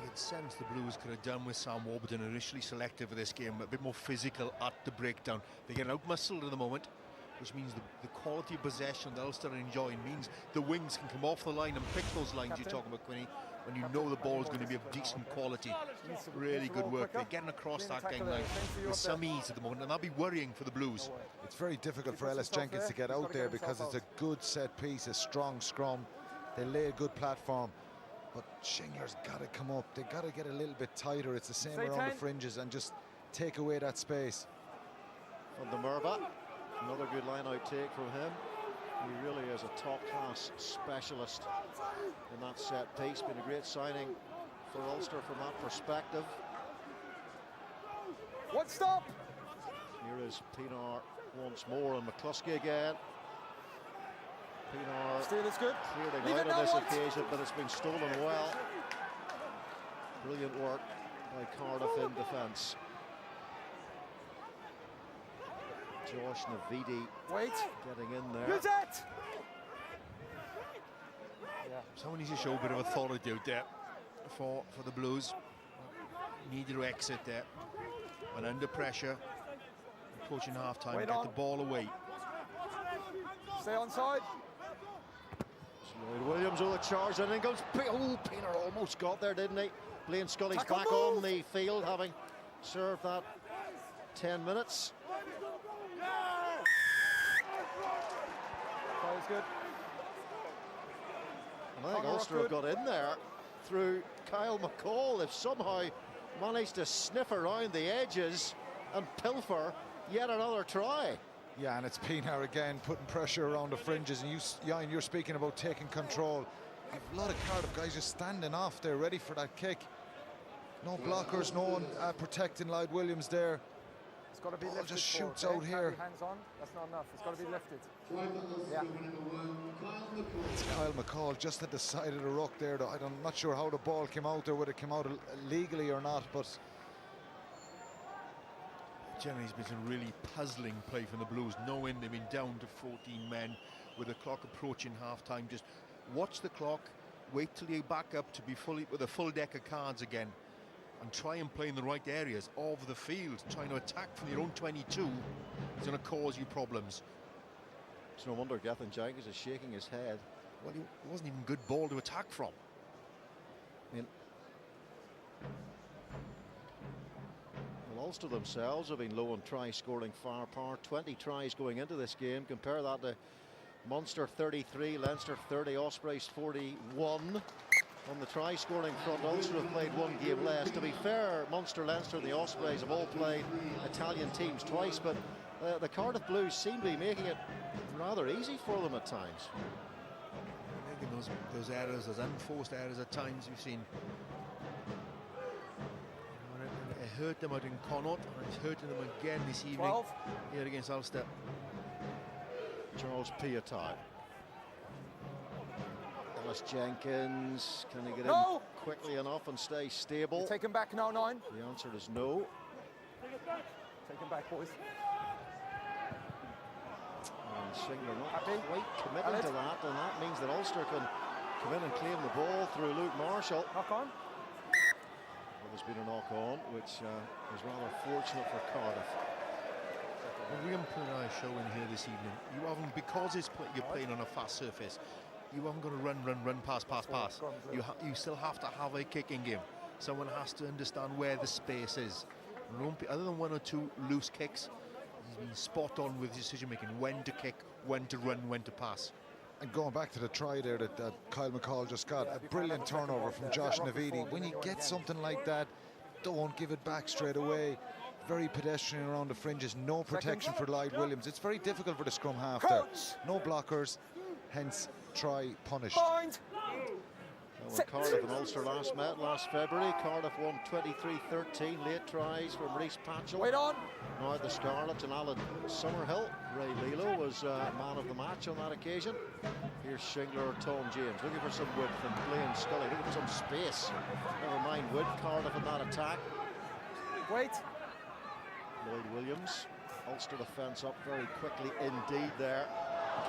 You could sense the Blues could have done with Sam Warburton initially selected for this game, a bit more physical at the breakdown. They get out-muscled at the moment, which means the quality of possession that Ulster are enjoying means the wings can come off the line and pick those lines you're talking about, Quinny, when you know the ball is going to be of decent quality. Really good work. They're getting across that gain line with some ease at the moment, and that'll be worrying for the Blues. It's very difficult for Ellis Jenkins to get out there because it's a good set piece, a strong scrum. They lay a good platform, but Shingler's got to come up. They've got to get a little bit tighter. It's the same around the fringes and just take away that space. From the Murba, another good line-out take from him. He really is a top-class specialist in that set piece. Been a great signing for Ulster from that perspective. What stop? Here is Pinar once more, and McCluskey again. Pinar Steal is good. clearing out on this occasion, but it's been stolen well. Brilliant work by Cardiff in defence. Josh Navidi getting in there. Use it! Someone needs to show a bit of authority out there for the Blues. Need to exit there. And under pressure, approaching half-time, get the ball away. Stay on side. Lloyd Williams will charge, and then goes. Oh, Pinar almost got there, didn't he? Blaine Scully's back on the field, having served that 10 minutes. That was good. And I think Ulster have got in there through Kyle McCall. They've somehow managed to sniff around the edges and pilfer yet another try. Yeah, and it's Pinar again putting pressure around the fringes, and you're speaking about taking control. A lot of Cardiff guys just standing off there ready for that kick. No blockers, no one protecting Lloyd Williams there. It's got to be Ball lifted. just shoots out here. Hands on. That's not enough. It's got to be lifted. Yeah. It's Kyle McCall just at the side of the ruck there. I'm not sure how the ball came out there, whether it came out legally or not, but Generally, it's been some really puzzling play from the Blues, knowing they've been down to 14 men with the clock approaching half-time. Just watch the clock, wait till you back up to be fully with a full deck of cards again, and try and play in the right areas of the field. Trying to attack from your own 22 is going to cause you problems. It's no wonder Gethin Jenkins is shaking his head. Well, it wasn't even good ball to attack from. I mean, well, Ulster themselves have been low on try scoring firepower. 20 tries going into this game. Compare that to Munster 33, Leinster 30, Ospreys 41. On the try-scoring front, Ulster have played one game less. To be fair, Munster, Leinster and the Ospreys have all played Italian teams twice, but the Cardiff Blues seem to be making it rather easy for them at times. Making those errors, those unforced errors at times we've seen. It hurt them out in Connaught, and it's hurting them again this evening 12. here against Ulster. Charles Piatai. Ellis Jenkins, can he get No! in quickly enough and stay stable? You take him back now, 9. The answer is no. Take him back, boys. And Shingler not Happy? quite committing to that, and that means that Ulster can come in and claim the ball through Luke Marshall. Knock on. Well, there's been a knock on, which is rather fortunate for Cardiff. What William and I are showing here this evening, you haven't, because you're playing on a fast surface, you haven't got to run, pass. You still have to have a kicking game. Someone has to understand where the space is. Other than 1 or 2 loose kicks, he's been spot on with decision making, when to kick, when to run, when to pass. And going back to the try there that Kyle McCall just got, a brilliant turnover from Josh Navidi. When you get something like that, don't give it back straight away. Very pedestrian around the fringes, no protection for Lloyd Williams. It's very difficult for the scrum half there. No blockers, hence try punished. Well, when Cardiff and Ulster last met last February, Cardiff won 23-13, late tries from Rhys Patchell. Wait on. Now the Scarlets and Alan Summerhill. Ray Lilo was man of the match on that occasion. Here's Shingler or Tom James looking for some width, and Blaine Scully looking for some space. Never mind width, Cardiff in that attack. Wait. Lloyd Williams, Ulster defence up very quickly indeed there.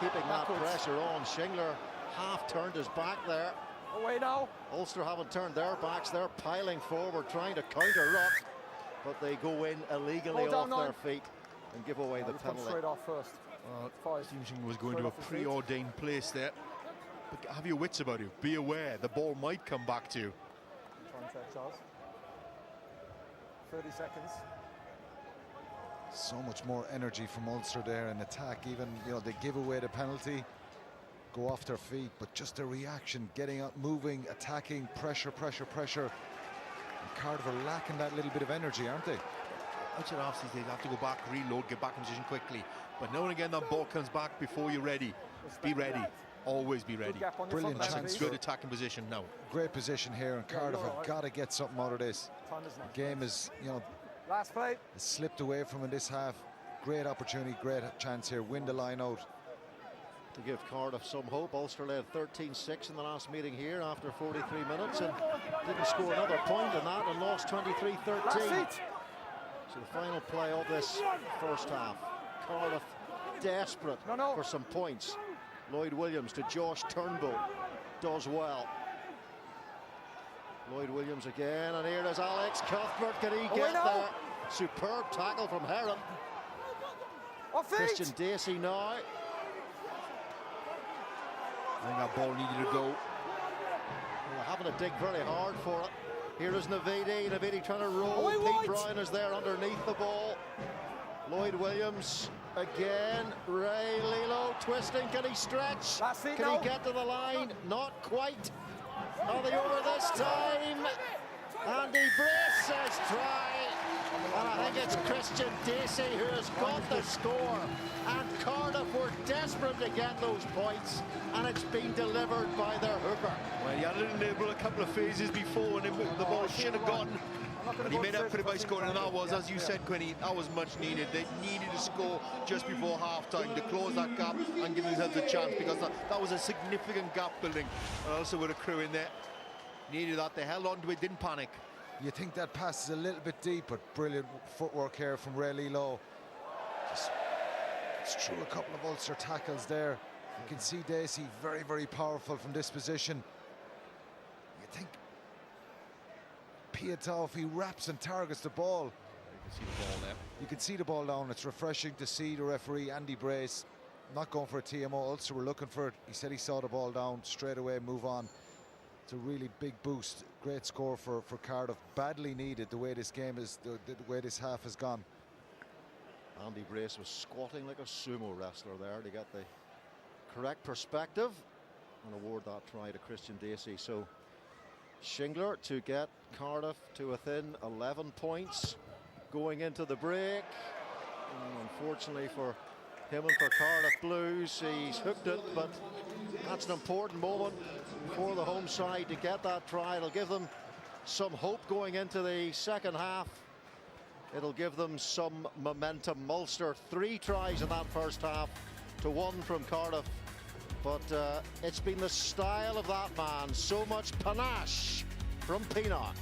Keeping that pressure on. Shingler half turned his back there. Away now. Ulster haven't turned their backs, they're piling forward trying to counter-ruck, but they go in illegally off their feet and give away the penalty. Straight off first. Stevenson was going to a preordained place there. But have your wits about you. Be aware, the ball might come back to you. Try and check, Charles. 30 seconds. So much more energy from Ulster there in attack. Even, they give away the penalty, go off their feet, but just a reaction, getting up, moving, attacking, pressure. And Cardiff are lacking that little bit of energy, aren't they? Outside half they have to go back, reload, get back in position quickly. But now and again that ball comes back before you're ready. Be ready. Always be ready. Brilliant chance. Good attacking position now. Great position here, and Cardiff have got to get something out of this. The game is, last play. Slipped away from in this half. Great opportunity, great chance here. Win the line out. To give Cardiff some hope, Ulster led 13-6 in the last meeting here after 43 minutes and didn't score another point in that and lost 23-13. So the final play of this first half. Cardiff desperate for some points. Lloyd Williams to Josh Turnbull. Does well. Lloyd Williams again, and here is Alex Cuthbert. Can he get there? Superb tackle from Heron. Christian Dacey now. I think that ball needed to go. Well, having to dig very hard for it. Here is Navidi trying to roll. Pete Brown is there underneath the ball. Lloyd Williams again. Ray Lilo twisting. Can he stretch? Can he get to the line? Not quite. Are they over this time? Andy Brace says try. And I think it's Christian Dacey who has got the score. And Cardiff were desperate to get those points, and it's been delivered by their hooker. Well, he had it in a couple of phases before, and the ball should have gone. And he made up for it by scoring, and that was, as you said, Quinny, that was much needed. They needed to score just before half-time to close that gap and give themselves a chance, because that was a significant gap building. And also with a crew in there, needed that. They held on to it, didn't panic. You think that pass is a little bit deep, but brilliant footwork here from Ray Lilo. Just threw a couple of Ulster tackles there. You can see Dacey very, very powerful from this position. You think Piatai, if he wraps and targets the ball, you can see the ball there. You can see the ball down. It's refreshing to see the referee, Andy Brace, not going for a TMO. Ulster were looking for it. He said he saw the ball down, straight away move on. It's a really big boost. Great score for Cardiff. Badly needed the way this game is, the way this half has gone. Andy Brace was squatting like a sumo wrestler there to get the correct perspective and award that try to Christian Dacey. So Shingler to get Cardiff to within 11 points going into the break. And unfortunately for him and for Cardiff Blues, he's hooked it, but that's an important moment for the home side to get that try. It'll give them some hope going into the second half. It'll give them some momentum. Ulster 3 tries in that first half to 1 from Cardiff. But it's been the style of that man. So much panache from Peanut.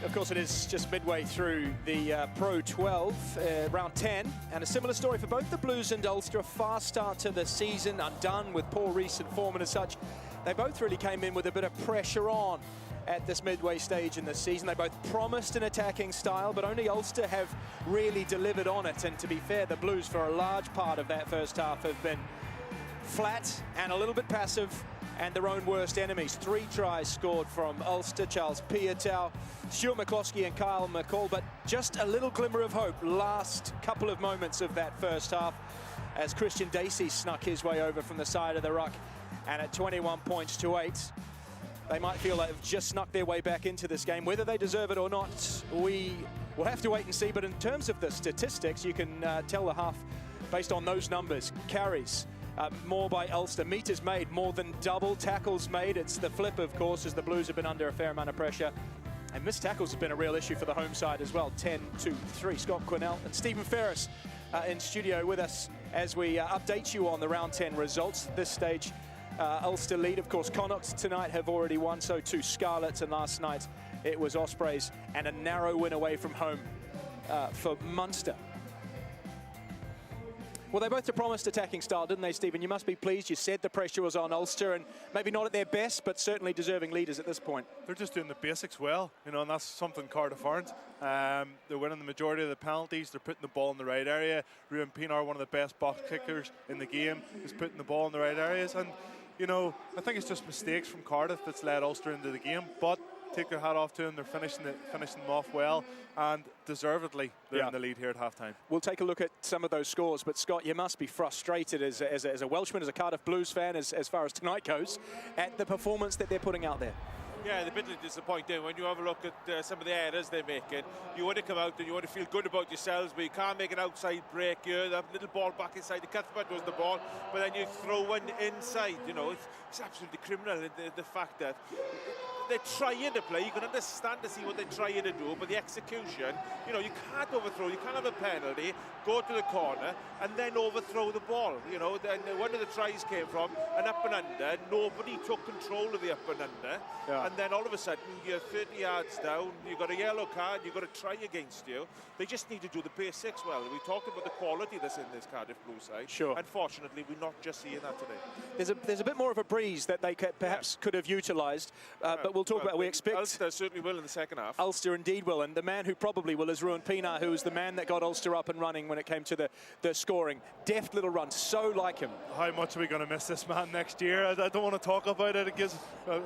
Of course, it is just midway through the Pro 12, round 10, and a similar story for both the Blues and Ulster. A fast start to the season, undone with poor recent form and as such. They both really came in with a bit of pressure on at this midway stage in the season. They both promised an attacking style, but only Ulster have really delivered on it. And to be fair, the Blues, for a large part of that first half, have been flat and a little bit passive, and their own worst enemies. 3 tries scored from Ulster: Charles Piatow, Stuart McCloskey and Kyle McCall, but just a little glimmer of hope last couple of moments of that first half as Christian Dacey snuck his way over from the side of the ruck, and at 21 points to 8, they might feel they've just snuck their way back into this game. Whether they deserve it or not, we will have to wait and see, but in terms of the statistics, you can tell the half based on those numbers. Carries, more by Ulster. Meters made, more than double. Tackles made, it's the flip, of course, as the Blues have been under a fair amount of pressure. And missed tackles have been a real issue for the home side as well. 10-3. Scott Quinnell and Stephen Ferris in studio with us as we update you on the round 10 results. At this stage, Ulster lead. Of course, Connacht tonight have already won, so too Scarlets, and last night it was Ospreys, and a narrow win away from home for Munster. Well, they both promised attacking style, didn't they, Stephen? You must be pleased. You said the pressure was on Ulster, and maybe not at their best, but certainly deserving leaders at this point. They're just doing the basics well, you know, and that's something Cardiff aren't. They're winning the majority of the penalties. They're putting the ball in the right area. Ruan Pienaar, one of the best box kickers in the game, is putting the ball in the right areas. And, you know, I think it's just mistakes from Cardiff that's led Ulster into the game. But take their hat off to them. They're finishing them off well, and deservedly they're in the lead here at halftime. We'll take a look at some of those scores, but Scott, you must be frustrated as a Welshman, as a Cardiff Blues fan, as far as tonight goes, at the performance that they're putting out there. Yeah, they're bitterly disappointing. When you have a look at some of the errors they're making, you want to come out and you want to feel good about yourselves, but you can't make an outside break here. That little ball back inside, the Cuthbert was the ball, but then you throw one inside. You know, it's absolutely criminal, the fact that they're trying to play. You can understand to see what they're trying to do, but the execution, you know, you can't overthrow. You can't have a penalty, go to the corner, and then overthrow the ball. You know, then one of the tries came from an up and under. Nobody took control of the up and under, and then all of a sudden you're 30 yards down. You've got a yellow card. You've got a try against you. They just need to do the basics well. We talked about the quality that's in this Cardiff Blue side. Sure. Unfortunately, we're not just seeing that today. There's a bit more of a breeze that they perhaps could have utilised, but we'll talk about. We expect Ulster certainly will in the second half. Ulster indeed will, and the man who probably will is Ruan Pienaar, who was the man that got Ulster up and running when it came to the scoring. Deft little run, so like him. How much are we going to miss this man next year? I don't want to talk about it. It gives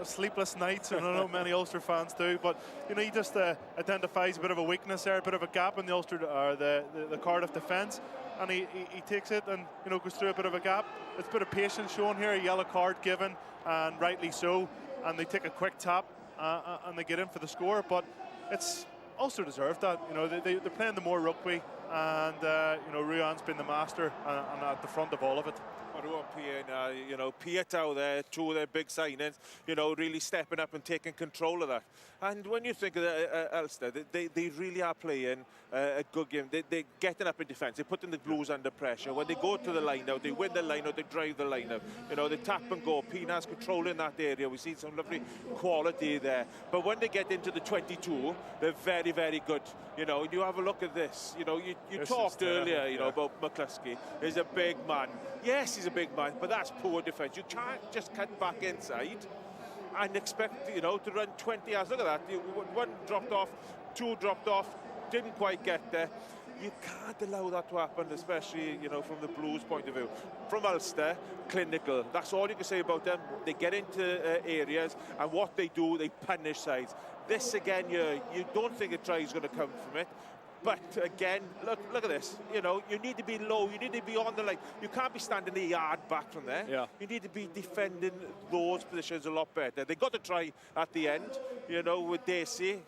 sleepless nights, and I know many Ulster fans do, but you know, he just identifies a bit of a weakness there, a bit of a gap in the Ulster or the Cardiff defence, and he takes it and, you know, goes through a bit of a gap. It's a bit of patience shown here, a yellow card given, and rightly so, and they take a quick tap and they get in for the score. But it's Ulster deserved that. You know, they're playing the more rugby, and you know, Ruan's been the master and at the front of all of it. Ruan Pienaar, you know, Piatow there, 2 of their big signings, you know, really stepping up and taking control of that. And when you think of Ulster, they really are playing a good game. They're getting up in defence. They're putting the Blues under pressure. When they go to the line-out, they win the line-out, they drive the line-out. You know, they tap and go. Pienaar's controlling that area. We see some lovely quality there. But when they get into the 22, they're very, very good. You know, you have a look at this. You know, you talked earlier, you know, about McCluskey. He's a big man. Yes, he's a big man, but that's poor defence. You can't just cut back inside and expect, you know, to run 20 yards. Look at that. 1 dropped off, 2 dropped off, didn't quite get there. you can't allow that to happen, especially, you know, from the Blues' point of view. From Ulster, clinical. That's all you can say about them. They get into areas, and what they do, they punish sides. This, again, you don't think a try is going to come from it. But again, look at this. You know, you need to be low. You need to be on the line. You can't be standing a yard back from there. Yeah. You need to be defending those positions a lot better. They got to try at the end, you know, with Dacey.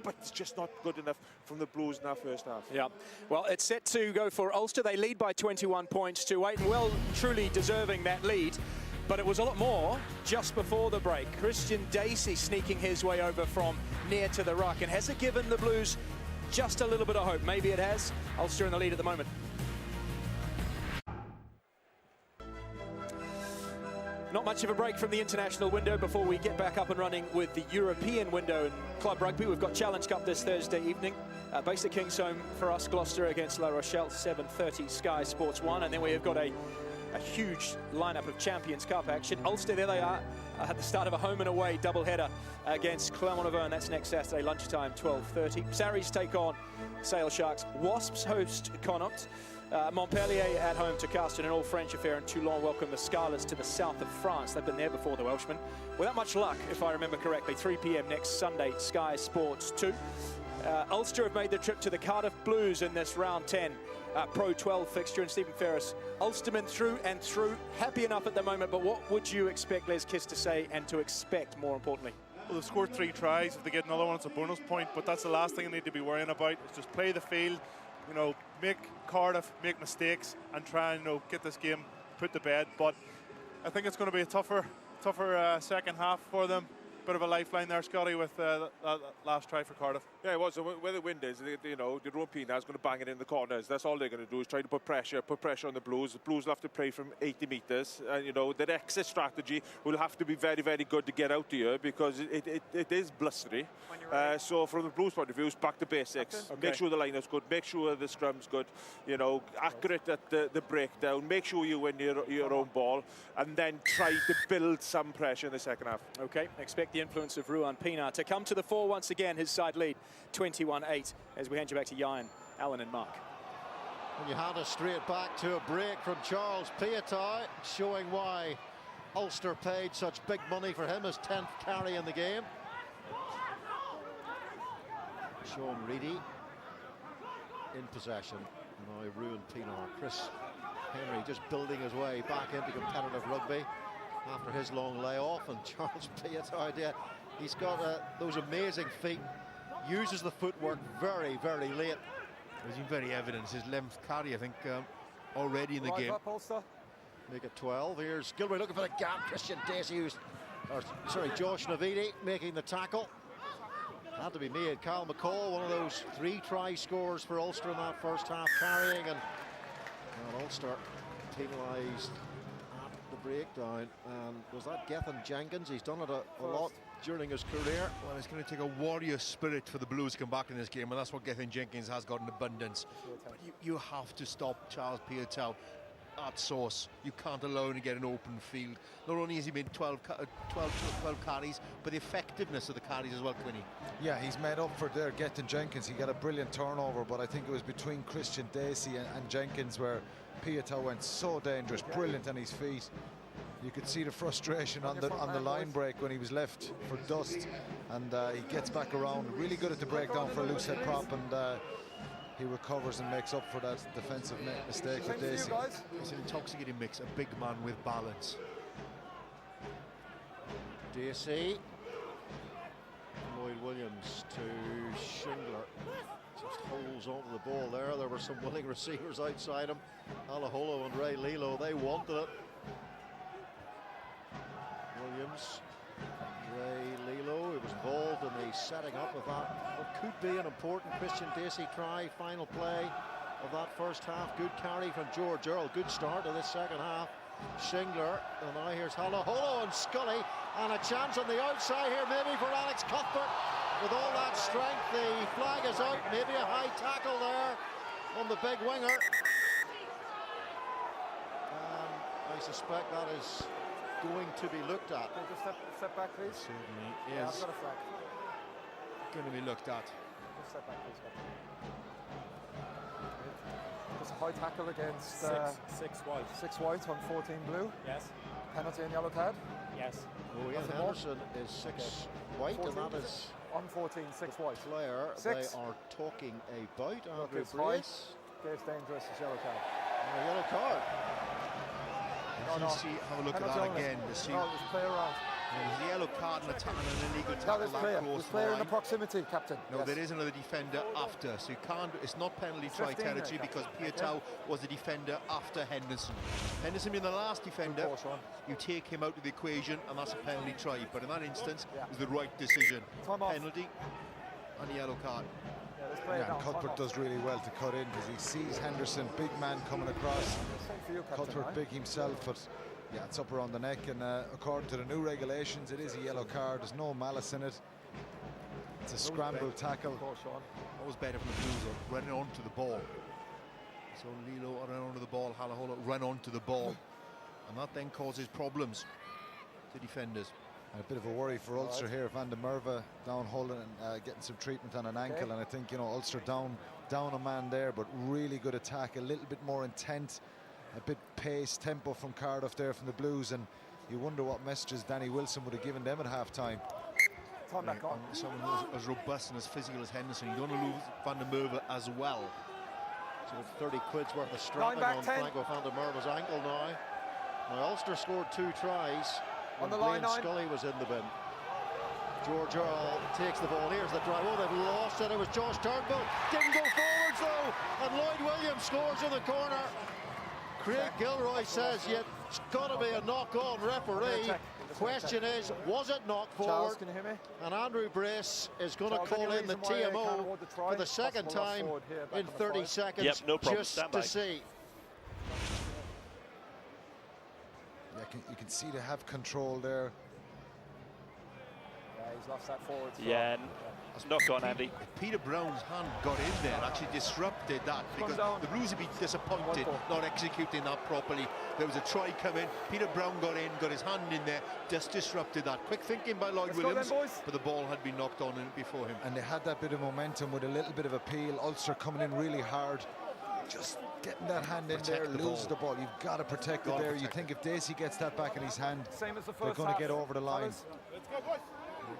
But it's just not good enough from the Blues in that first half. Yeah, well, it's set to go for Ulster. They lead by 21 points to 8, and well, truly deserving that lead. But it was a lot more just before the break. Christian Dacey sneaking his way over from near to the ruck. And has it given the Blues just a little bit of hope? Maybe it has. Ulster in the lead at the moment. Not much of a break from the international window before we get back up and running with the European window in club rugby. We've got Challenge Cup this Thursday evening. Based at Kingsholm for us, Gloucester against La Rochelle, 7:30 Sky Sports 1. And then we have got a huge lineup of Champions Cup action. Ulster, there they are, at the start of a home and away doubleheader against Clermont-Auvergne. That's next Saturday, lunchtime, 12:30. Sarries take on Sale Sharks. Wasps host Connacht. Montpellier at home to Castres, an all-French affair, and Toulon welcome the Scarlets to the south of France. They've been there before, the Welshmen. Without much luck, if I remember correctly, 3 p.m. next Sunday, Sky Sports 2. Ulster have made the trip to the Cardiff Blues in this round 10 Pro 12 fixture, and Stephen Ferris, Ulstermen through and through, happy enough at the moment, but what would you expect Les Kiss to say and to expect, more importantly? Well, they've scored 3 tries. If they get another one, it's a bonus point, but that's the last thing they need to be worrying about. Is just play the field, you know, make Cardiff make mistakes and try and, you know, get this game put to bed. But I think it's going to be a tougher second half for them. Bit of a lifeline there, Scotty, with that last try for Cardiff. Yeah, it was. Where the wind is, you know, the Rumpina is going to bang it in the corners. That's all they're going to do, is try to put pressure on the Blues. The Blues will have to play from 80 metres. And, you know, their exit strategy will have to be very, very good to get out here, because it is blustery. So from the Blues' point of view, it's back to basics. Okay. Make sure the lineup's good. Make sure the scrum's good. You know, accurate at the breakdown. Make sure you win your own ball. And then try to build some pressure in the second half. Okay, expect the influence of Ruan Pienaar to come to the fore once again. His side lead 21-8 as we hand you back to Jan, Alan and Mark. And you hand us straight back to a break from Charles Piatai, showing why Ulster paid such big money for him, his 10th carry in the game. Sean Reedy in possession. And now Ruan Pienaar. Chris Henry just building his way back into competitive rugby after his long layoff. And Charles Piatai, he's got those amazing feet, uses the footwork very, very late. It's been very evident, his length carry, I think, already in the game. Make it 12. Here's Gilroy looking for the gap. Christian Dacey, Josh Navidi making the tackle. Had to be made. Cal McCall, one of those 3 try scorers for Ulster in that first half, carrying, and Ulster penalised at the breakdown. And was that Gethin Jenkins? He's done it a lot during his career. Well, it's going to take a warrior spirit for the Blues to come back in this game, and that's what Gethin Jenkins has got in abundance. But you have to stop Charles Piatai at source. You can't allow him to get an open field. Not only has he made 12 carries, but the effectiveness of the carries as well, Quinny. Yeah, he's made up for there. Gethin Jenkins, he got a brilliant turnover, but I think it was between Christian Dacey and Jenkins where Piatai went so dangerous, brilliant on his feet. You could see the frustration on the line break when he was left for dust, and he gets back around. Really good at the breakdown for a loose head prop, and he recovers and makes up for that defensive mistake with Dacey. It's an intoxicating mix, a big man with balance. Dacey. Lloyd Williams to Shingler. Just holds onto the ball there. There were some willing receivers outside him. Alaholo and Ray Lilo, they wanted it. Williams, Ray Lilo, who was involved in the setting up of that, what could be an important Christian Dacey try, final play of that first half. Good carry from George Earl, good start of this second half. Shingler, and now here's Halaholo and Scully, and a chance on the outside here maybe for Alex Cuthbert. With all that strength, the flag is out, maybe a high tackle there on the big winger. And I suspect that is going to be looked at. Just step back, please. Certainly Yeah, is I've got a flag. going to be looked at. Just step back, please. Just a high tackle against six white. 6 white on 14 blue. Yes. Penalty and yellow card. Yes. Oh, Ian Henderson is 6 white, 14, and that is on 14, 6 white. player 6. they are talking about. Andrew It's high. Brace. Game's dangerous. It's yellow card. And a yellow card. No. Have a look Penalty at that only. again. To see No, there's player around. there's a yellow card and an illegal No, tackle there's that player. close There's to player the in the line. proximity, Captain. No, Yes. there is another defender after, so you can't. It's not penalty try 15 there, territory because Captain. Pietau was the defender after Henderson. Henderson being the last defender, Good call, Sean. you take him out of the equation, and that's a penalty try. But in that instance, Yeah. it was the right decision. Time off. Penalty and a yellow card. Yeah, there's player Yeah, down. and Time Cuthbert off. does really well to cut in because he sees Henderson, big man coming across. Same for you, Captain. Cuthbert right? big himself, but yeah, it's up around the neck, and according to the new regulations, it is a yellow card. There's no malice in it. It's a scramble tackle. Good call, Sean. That was better from the Blues, running onto the ball. So Lilo ran onto the ball, Halahola ran onto the ball, and that then causes problems to defenders. And a bit of a worry for Ulster here. Van der Merwe down holding and getting some treatment on an ankle, and I think, you know, Ulster down a man there, but really good attack, a little bit more intent, a bit pace, tempo from Cardiff there from the Blues, and you wonder what messages Danny Wilson would have given them at half-time. Time back on. Someone who's as robust and as physical as Henderson, you don't want to lose Van der Merwe as well. So 30 quid's worth of strapping back, on 10. Franco van der Merwe's ankle now. Now Ulster scored 2 tries. On the Blaine line, 9. Scully was in the bin. George Earl takes the ball. Here's the drive. Oh, they've lost it. It was Josh Turnbull. Didn't go forwards though. And Lloyd Williams scores in the corner. Craig Gilroy says it's got to be a knock-on referee. Question is, was it knocked Charles, forward? can you hear me? And Andrew Brace is going to Charles, call any in the reason why they can't TMO award the try? for the second Possible time offside here, back in on the 30 five. seconds. Yep, no problem. Just Stand to by. see. Yeah, you can see they have control there. Yeah, he's lost that forward. throw. Yeah, knock on, Andy. Peter Brown's hand got in there and actually disrupted that, because down. the Blues would be disappointed 1-4. not executing that properly. There was a try coming, Peter Brown got in, got his hand in there, just disrupted that. Quick thinking by Lloyd Let's go Williams, then, boys. but the ball had been knocked on in before him. And they had that bit of momentum with a little bit of appeal. Ulster coming in really hard, just getting that hand in there, Protect the loses the ball. ball. You've got to protect it Gotta there. You protect think if Dacey gets that back in his hand, Same as the they're first going to half. get over the line. Fellas.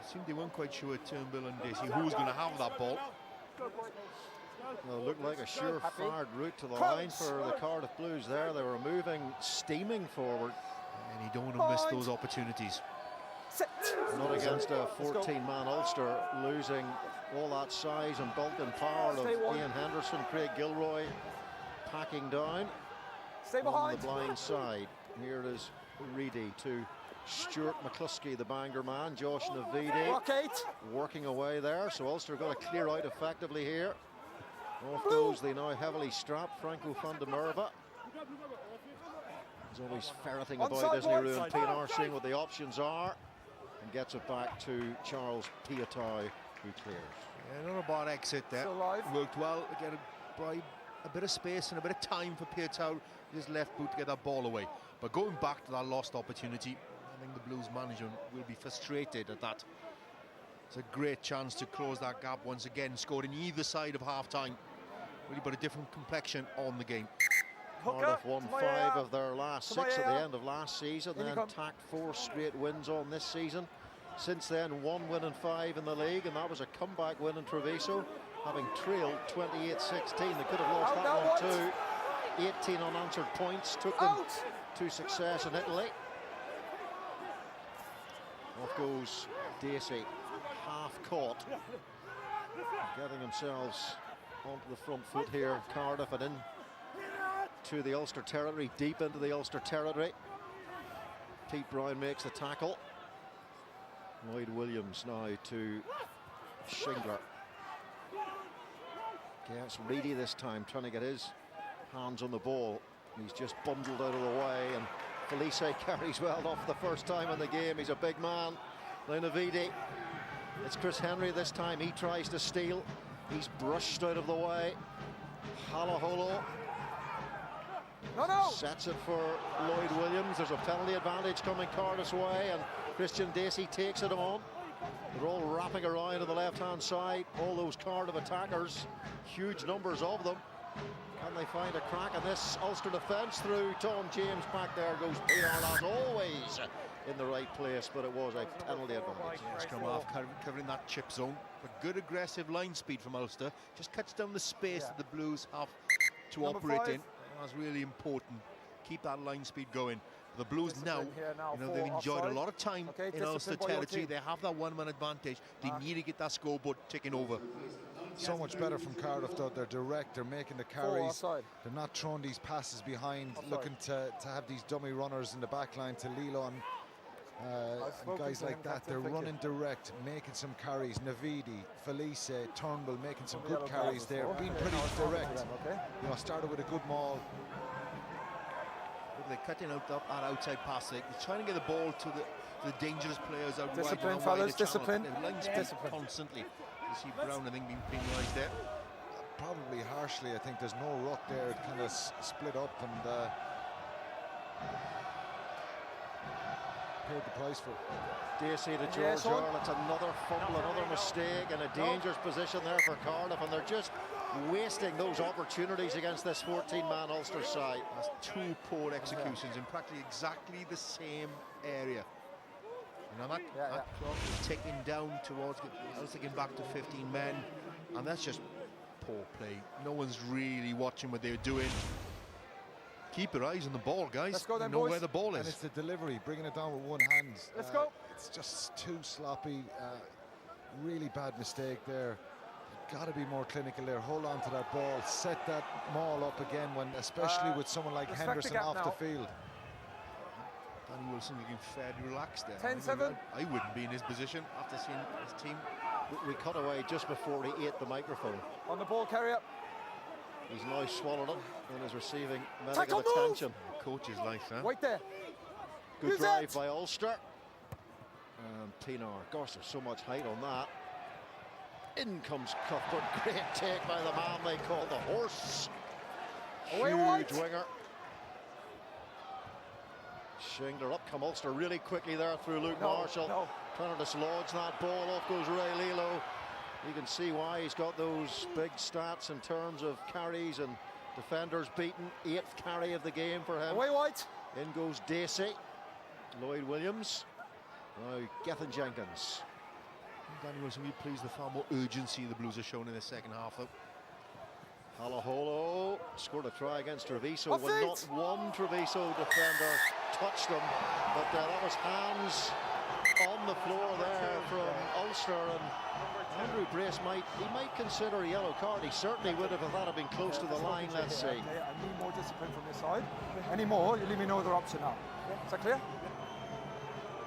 It seemed they weren't quite sure, Turnbull and Dacey, who was going to have that ball. Well, it looked like a sure-fired route to the line for the Cardiff Blues there. They were moving, steaming forward. And you don't want to miss those opportunities. Not against a 14-man Ulster, losing all that size and bulk and power of Ian Henderson. Craig Gilroy packing down Stay on behind. the blind side. Here it is Reedy to Stuart McCluskey, the Bangor man. Josh Navidi Rock 8. working away there, so Ulster got to clear out effectively here. Off goes the now heavily strapped Franco van der Merwe. He's always ferreting about, Onside, isn't he, boys. Ruan Pienaar, seeing what the options are, and gets it back to Charles Pietau, who clears. Yeah, not a bad exit there. Still alive. Worked well to get a bit of space and a bit of time for Pietau, his left boot, to get that ball away. But going back to that lost opportunity, I think the Blues manager will be frustrated at that. It's a great chance to close that gap once again, scoring either side of half-time. Really put a different complexion on the game. Cardiff won 5 of their last 6 at the end of last season, In you then come. tacked 4 straight wins on this season. Since then, 1 win and 5 in the league, and that was a comeback win in Treviso, having trailed 28-16. They could have lost Out, that now one too. 18 unanswered points took them Out. to success in Italy. Off goes Dacey, half caught, getting themselves onto the front foot here. Cardiff and in to the Ulster territory, deep into the Ulster territory. Pete Brown makes the tackle. Lloyd Williams now to Shingler. Gets Reedy this time, trying to get his hands on the ball. He's just bundled out of the way, and Felice carries well off the first time in the game. He's a big man. Now Navidi. It's Chris Henry this time. He tries to steal. He's brushed out of the way. Halaholo sets it for Lloyd Williams. There's a penalty advantage coming Cardiff's way, and Christian Dacey takes it on. They're all wrapping around on the left-hand side. All those Cardiff attackers, huge numbers of them. Can they find a crack in this Ulster defence through Tom James? Back there goes Pienaar, as always, in the right place, but it was a penalty advantage. Yeah, scrum half covering that chip zone. But good aggressive line speed from Ulster. Just cuts down the space that the Blues have to operate in. That's really important. Keep that line speed going. The Blues now, they've enjoyed a lot of time in Ulster territory. They have that one-man advantage. They need to get that scoreboard ticking over. So much better from Cardiff, though. They're direct, they're making the carries. They're not throwing these passes behind, looking to have these dummy runners in the back line to Leland. And guys like that, they're running direct, making some carries. Navidi, Felice, Turnbull making some good carries there, being pretty direct. You know, started with a good maul. They're cutting out that outside pass. They're trying to get the ball to the dangerous players out wide. Discipline, fellas, discipline. Their line speed constantly. You see Brown, I think, being penalised there. Probably harshly. I think there's no ruck there. It kind of split up and paid the price for it. Dacey to George Earl. It's another fumble, another mistake, in a dangerous position there for Cardiff, and they're just wasting those opportunities against this 14-man Ulster side. That's two poor executions in practically exactly the same area. You know, that clock is ticking down towards Ulster getting back to 15 men, and that's just poor play. No one's really watching what they're doing. Keep your eyes on the ball, guys. Let's go then, know boys. where the ball is. And it's the delivery, bringing it down with one hand. Let's go. It's just too sloppy. Really bad mistake there. Got to be more clinical there. Hold on to that ball. Set that maul up again, when, especially with someone like Henderson off the field. Danny Wilson looking fairly relaxed there. 10-7. I wouldn't be in his position after seeing his team. We cut away just before he ate the microphone. On the ball carrier. He's now swallowed it and is receiving medical attention. Coach's life, huh? Wait there. Good drive by Ulster. And Pienaar. Gosh, there's so much height on that. In comes Cuthbert. Great take by the man they call the horse. Huge winger. Shingler. Up come Ulster really quickly there through Luke Marshall. Trying to dislodge that ball. Off goes Ray Lilo. You can see why he's got those big stats in terms of carries and defenders beaten. 8th carry of the game for him. Away White. In goes Dacey. Lloyd Williams. Now Gethin Jenkins. Danny Wilson, we pleased the far more urgency the Blues are shown in the second half, though. Halaholo scored a try against Treviso when not one Treviso defender touched them, but that was hands on the floor there from Ulster, and Andrew Brace might consider a yellow card. He certainly would have if that had been close to the line. Let's see. I need more discipline from this side. Any more, you leave me no other option now. Is that clear?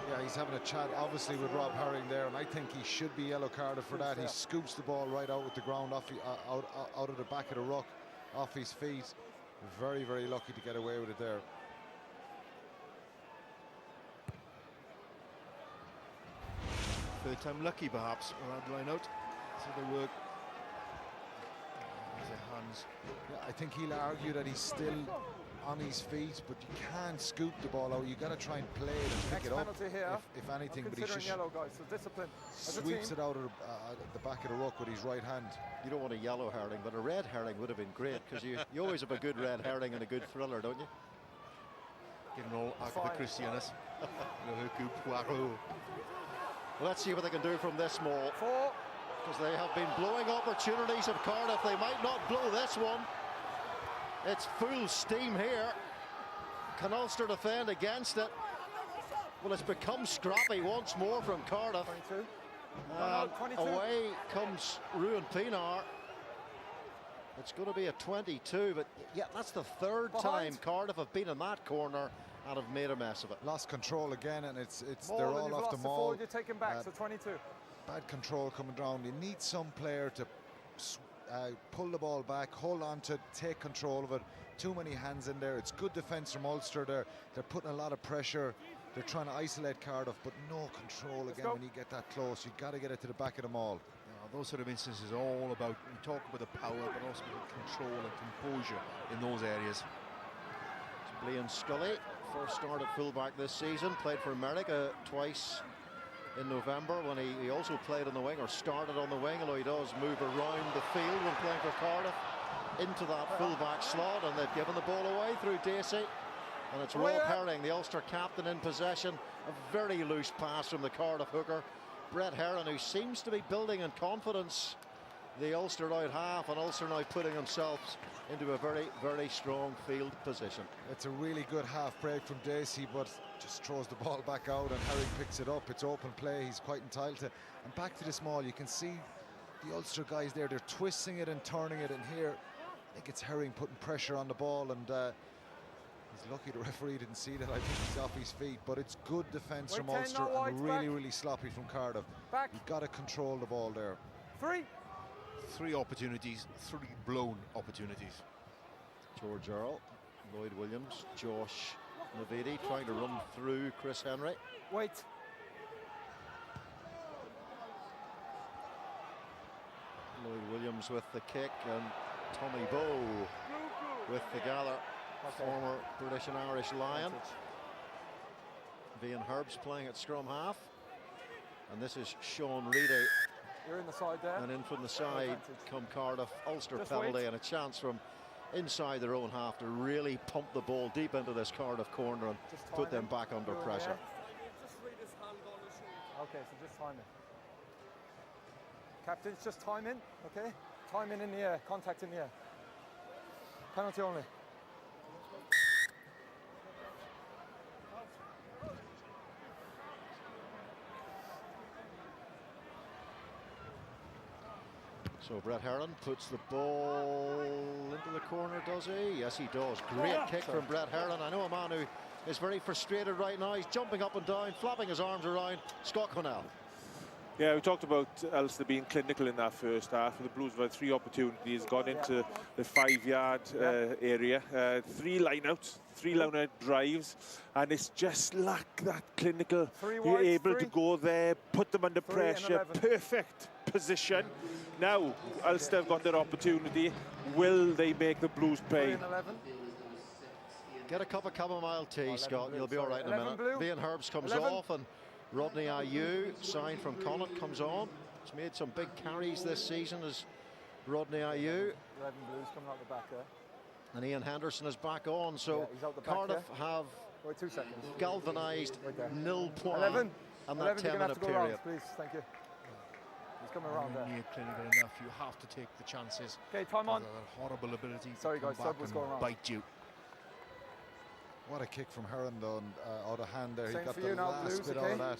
Yeah, he's having a chat obviously with Rob Herring there, and I think he should be yellow carded for that. He scoops the ball right out with the ground, off out of the back of the ruck, off his feet. Very, very lucky to get away with it there. Third time lucky, perhaps, around the line out. So they work. There's their hands. Yeah, I think he'll argue that he's still on his feet, but you can't scoop the ball out. You got to try and play it and pick it up, if anything. But he just yellow, guys, so discipline. Sweeps it out of the back of the ruck with his right hand. You don't want a yellow herring, but a red herring would have been great, because you always have a good red herring and a good thriller, don't you? Giving all Agatha Christianis. Well, let's see what they can do from this maul, because they have been blowing opportunities of Cardiff. They might not blow this one. It's full steam here. Can Ulster defend against it? Well, it's become scrappy once more from Cardiff. 22. Away comes Ruan Pienaar. It's going to be a 22, but yeah, that's the third time Cardiff have been in that corner and have made a mess of it. Lost control again, and they're all off the maul. You're taken back, so 22. Bad control coming down. You need some player to pull the ball back, hold on to it, take control of it. Too many hands in there. It's good defence from Ulster. They're putting a lot of pressure. They're trying to isolate Cardiff, but no control again when you get that close. You've got to get it to the back of the maul. Yeah, those sort of instances are all about, we talk about the power, but also about control and composure in those areas. It's Blaine Scully, first start at fullback this season, played for America twice in November when he also played on the wing, or started on the wing, although he does move around the field when playing for Cardiff. into that full-back slot, and they've given the ball away through Dacey. And it's Rob Herring, the Ulster captain, in possession. A very loose pass from the Cardiff hooker. Brett Herron, who seems to be building in confidence the Ulster out half, and Ulster now putting themselves into a very, very strong field position. It's a really good half break from Dacey, but just throws the ball back out, and Herring picks it up. It's open play, he's quite entitled to. And back to the small, you can see the Ulster guys there, they're twisting it and turning it, and here I think it's Herring putting pressure on the ball, and he's lucky the referee didn't see that. I think he's off his feet, but it's good defence from Ulster, and really, really sloppy from Cardiff. You've got to control the ball there. Three opportunities, three blown opportunities. George Earl, Lloyd Williams, Josh Navidi trying to run through Chris Henry. Wait. Lloyd Williams with the kick, and Tommy Bowe with the gather. Former British and Irish Lion. Ian Herbst playing at scrum half. And this is Sean Reedy. You're in the side there. And in from the side come Cardiff. Ulster penalty and a chance from inside their own half to really pump the ball deep into this Cardiff corner and put them back under pressure. Okay, so just timing. Captains, just timing, okay? Timing in the air, contact in the air. Penalty only. So Brett Herron puts the ball into the corner, does he? Yes, he does. Great kick from Brett Herron. I know a man who is very frustrated right now. He's jumping up and down, flapping his arms around. Scott Connell. Yeah, we talked about Ulster being clinical in that first half. The Blues had 3 opportunities, got into the 5-yard area, 3 line-outs, 3 line-out drives, and it's just lack that clinical. You're able to go there, put them under pressure, perfect position. Now Ulster have got their opportunity. Will they make the Blues pay? Get a cup of chamomile tea, Scott. You'll be all right in a minute. Ian Herbst comes off, and Rodney Ayew, signed from Connacht, comes on. He's made some big carries this season as Rodney Ayew. 11 Blues coming out the back there. And Ian Henderson is back on, so Cardiff have galvanised nil point 11. and that 10-minute period. Around, please, thank you. He's coming around there. Near clinical enough, you have to take the chances. Okay, time on. That horrible ability Sorry to guys, come back was and going around. bite you. What a kick from Herron, though, out of hand there. Same he got for the you now, last Blues, bit okay? out of that.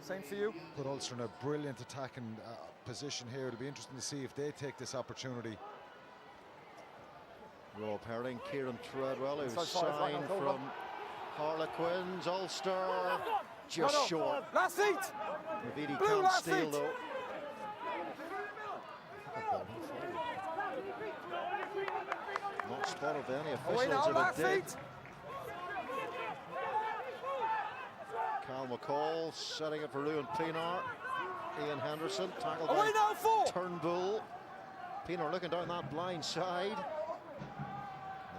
Same for you. Put Ulster in a brilliant attacking position here. It'll be interesting to see if they take this opportunity. Rob Herring, Kieran Treadwell, who's signed from Harlequins. Ulster just short. Last seat. Navidi can't steal though. Not spotted by any officials if it did. Cal McCall setting it for Ruan Pienaar. Ian Henderson tackled by Turnbull. Pienaar looking down that blind side.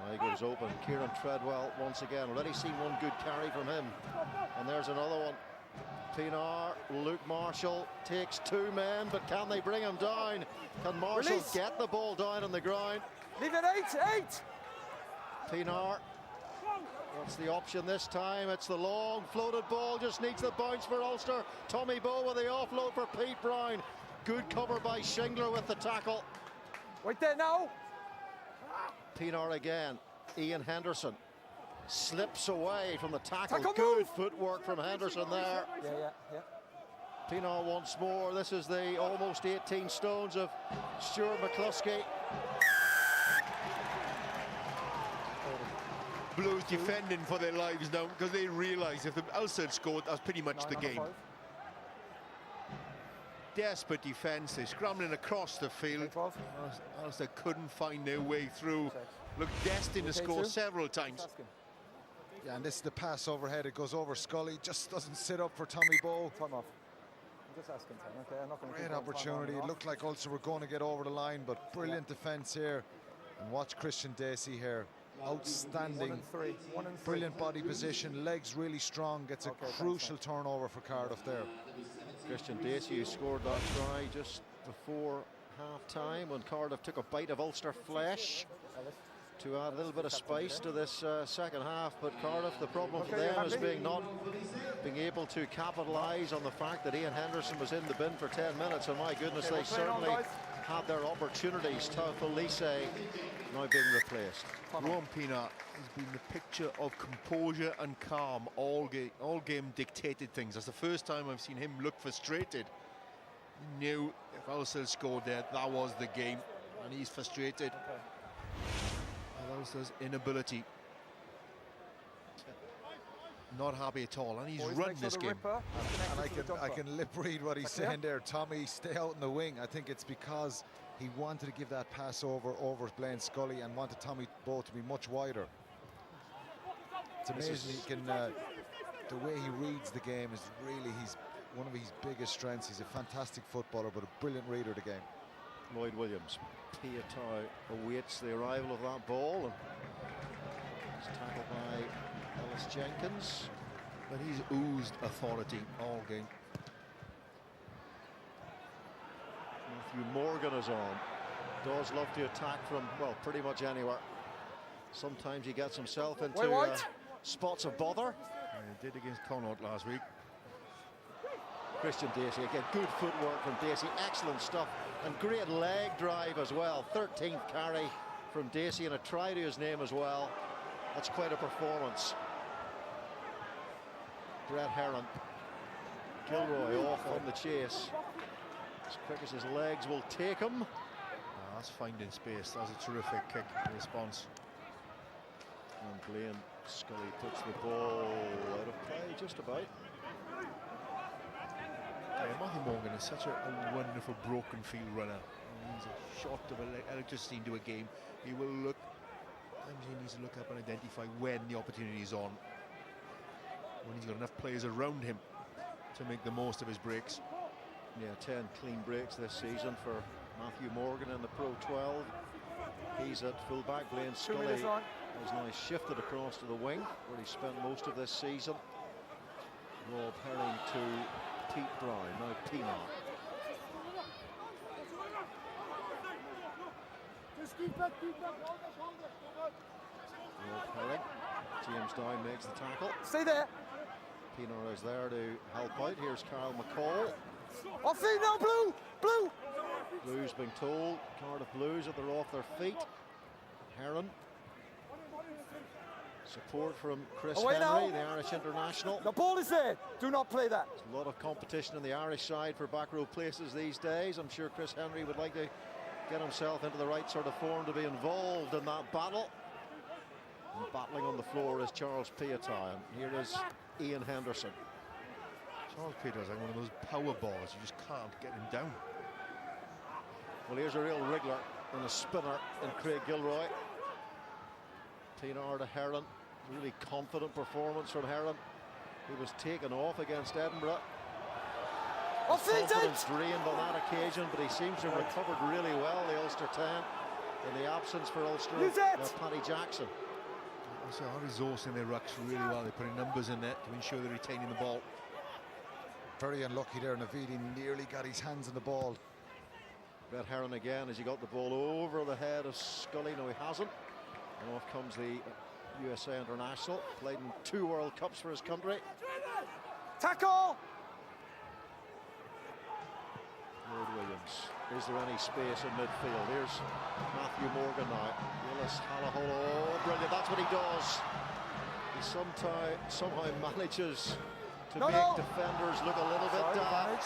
Now he goes open. Kieran Treadwell once again. Already seen one good carry from him. And there's another one. Pienaar, Luke Marshall takes 2 men, but can they bring him down? Can Marshall get the ball down on the ground? Leave it 8. Pienaar, what's the option this time? It's the long floated ball, just needs the bounce for Ulster. Tommy Bowe with the offload for Pete Brown. Good cover by Shingler with the tackle. Wait there now. Pienaar again. Ian Henderson slips away from the tackle. Good footwork from Henderson there. Yeah. Pienaar once more. This is the almost 18 stones of Stuart McCluskey. Blues defending for their lives now because they realise if the Ulster had scored, that's pretty much the game. Desperate defence, they're scrambling across the field. Ulster couldn't find their way through. Looked destined to score several times. Yeah, and this is the pass overhead. It goes over Scully, just doesn't sit up for Tommy Bowe. Time off. I'm just asking time, okay? I'm not going to. Great opportunity. It looked like Ulster were going to get over the line, but brilliant defence here. And watch Christian Dacey here. Outstanding. 1 and 3. Brilliant body position, legs really strong, gets a crucial turnover for Cardiff there. Christian Dacey, who scored that try just before half-time when Cardiff took a bite of Ulster flesh to add a little bit of spice to this second half. But Cardiff, the problem for them is not being able to capitalise on the fact that Ian Henderson was in the bin for 10 minutes. And my goodness, they certainly had their opportunities. Taufel now being replaced. Rowan Pienaar has been the picture of composure and calm all game dictated things. That's the first time I've seen him look frustrated. He knew if Ulster scored there, that was the game, and he's frustrated. And Ulster's inability. Not happy at all, and he's run this game. And I can lip read what he's saying there. Tommy, stay out in the wing. I think it's because he wanted to give that pass over Blaine Scully and wanted Tommy Bowe to be much wider. It's amazing he can, the way he reads the game is really one of his biggest strengths. He's a fantastic footballer, but a brilliant reader of the game. Lloyd Williams. Piatow awaits the arrival of that ball, and it's tackled by Ellis Jenkins. But he's oozed authority all game. Matthew Morgan is on. Does love to attack from, well, pretty much anywhere. Sometimes he gets himself into spots of bother. He did against Connaught last week. Christian Dacey, again, good footwork from Dacey, excellent stuff, and great leg drive as well. 13th carry from Dacey, and a try to his name as well. That's quite a performance. Brett Heron. Gilroy off on the chase. As quick as his legs will take him. That's finding space. That's a terrific kick response. And Blaine Scully puts the ball out of play, just about. Matthew Morgan is such a wonderful broken field runner. He's a shot of electricity into a game. He will look, sometimes he needs to look up and identify when the opportunity is on. When he's got enough players around him to make the most of his breaks. Yeah, 10 clean breaks this season for Matthew Morgan in the Pro 12. He's at full-back. Blaine Scully has now shifted across to the wing, where he spent most of this season. Rob Herring to Pete Brown, now Pienaar. Rob Herring. James Down makes the tackle. Stay there. Pienaar is there to help out. Here's Carl McCall. Off feet now, Blue! Blue! Blues being told. Cardiff Blues that they're off their feet. Heron. Support from Chris Away Henry, now. the Irish international. The ball is there. Do not play that. There's a lot of competition in the Irish side for back row places these days. I'm sure Chris Henry would like to get himself into the right sort of form to be involved in that battle. And battling on the floor is Charles Piatow. And here is Ian Henderson. Charles Piatow is like one of those power balls. You just can't get him down. Well, here's a real wriggler and a spinner in Craig Gilroy. Pienaar to Heron. Really confident performance from Heron. He was taken off against Edinburgh. Confidence drained on that occasion, but he seems to have recovered really well, the Ulster 10, in the absence for Ulster Paddy Jackson. Also, are resourcing their rucks really well. They're putting numbers in there to ensure they're retaining the ball. Very unlucky there. Navidi nearly got his hands on the ball. Brett Heron again as he got the ball over the head of Scully. No, he hasn't. And off comes the USA international. Played in 2 World Cups for his country. Tackle! Lloyd Williams. Is there any space in midfield? Here's Matthew Morgan now. Willis Halaholo. Oh, brilliant. That's what he does. He somehow manages to make defenders look a little bit daft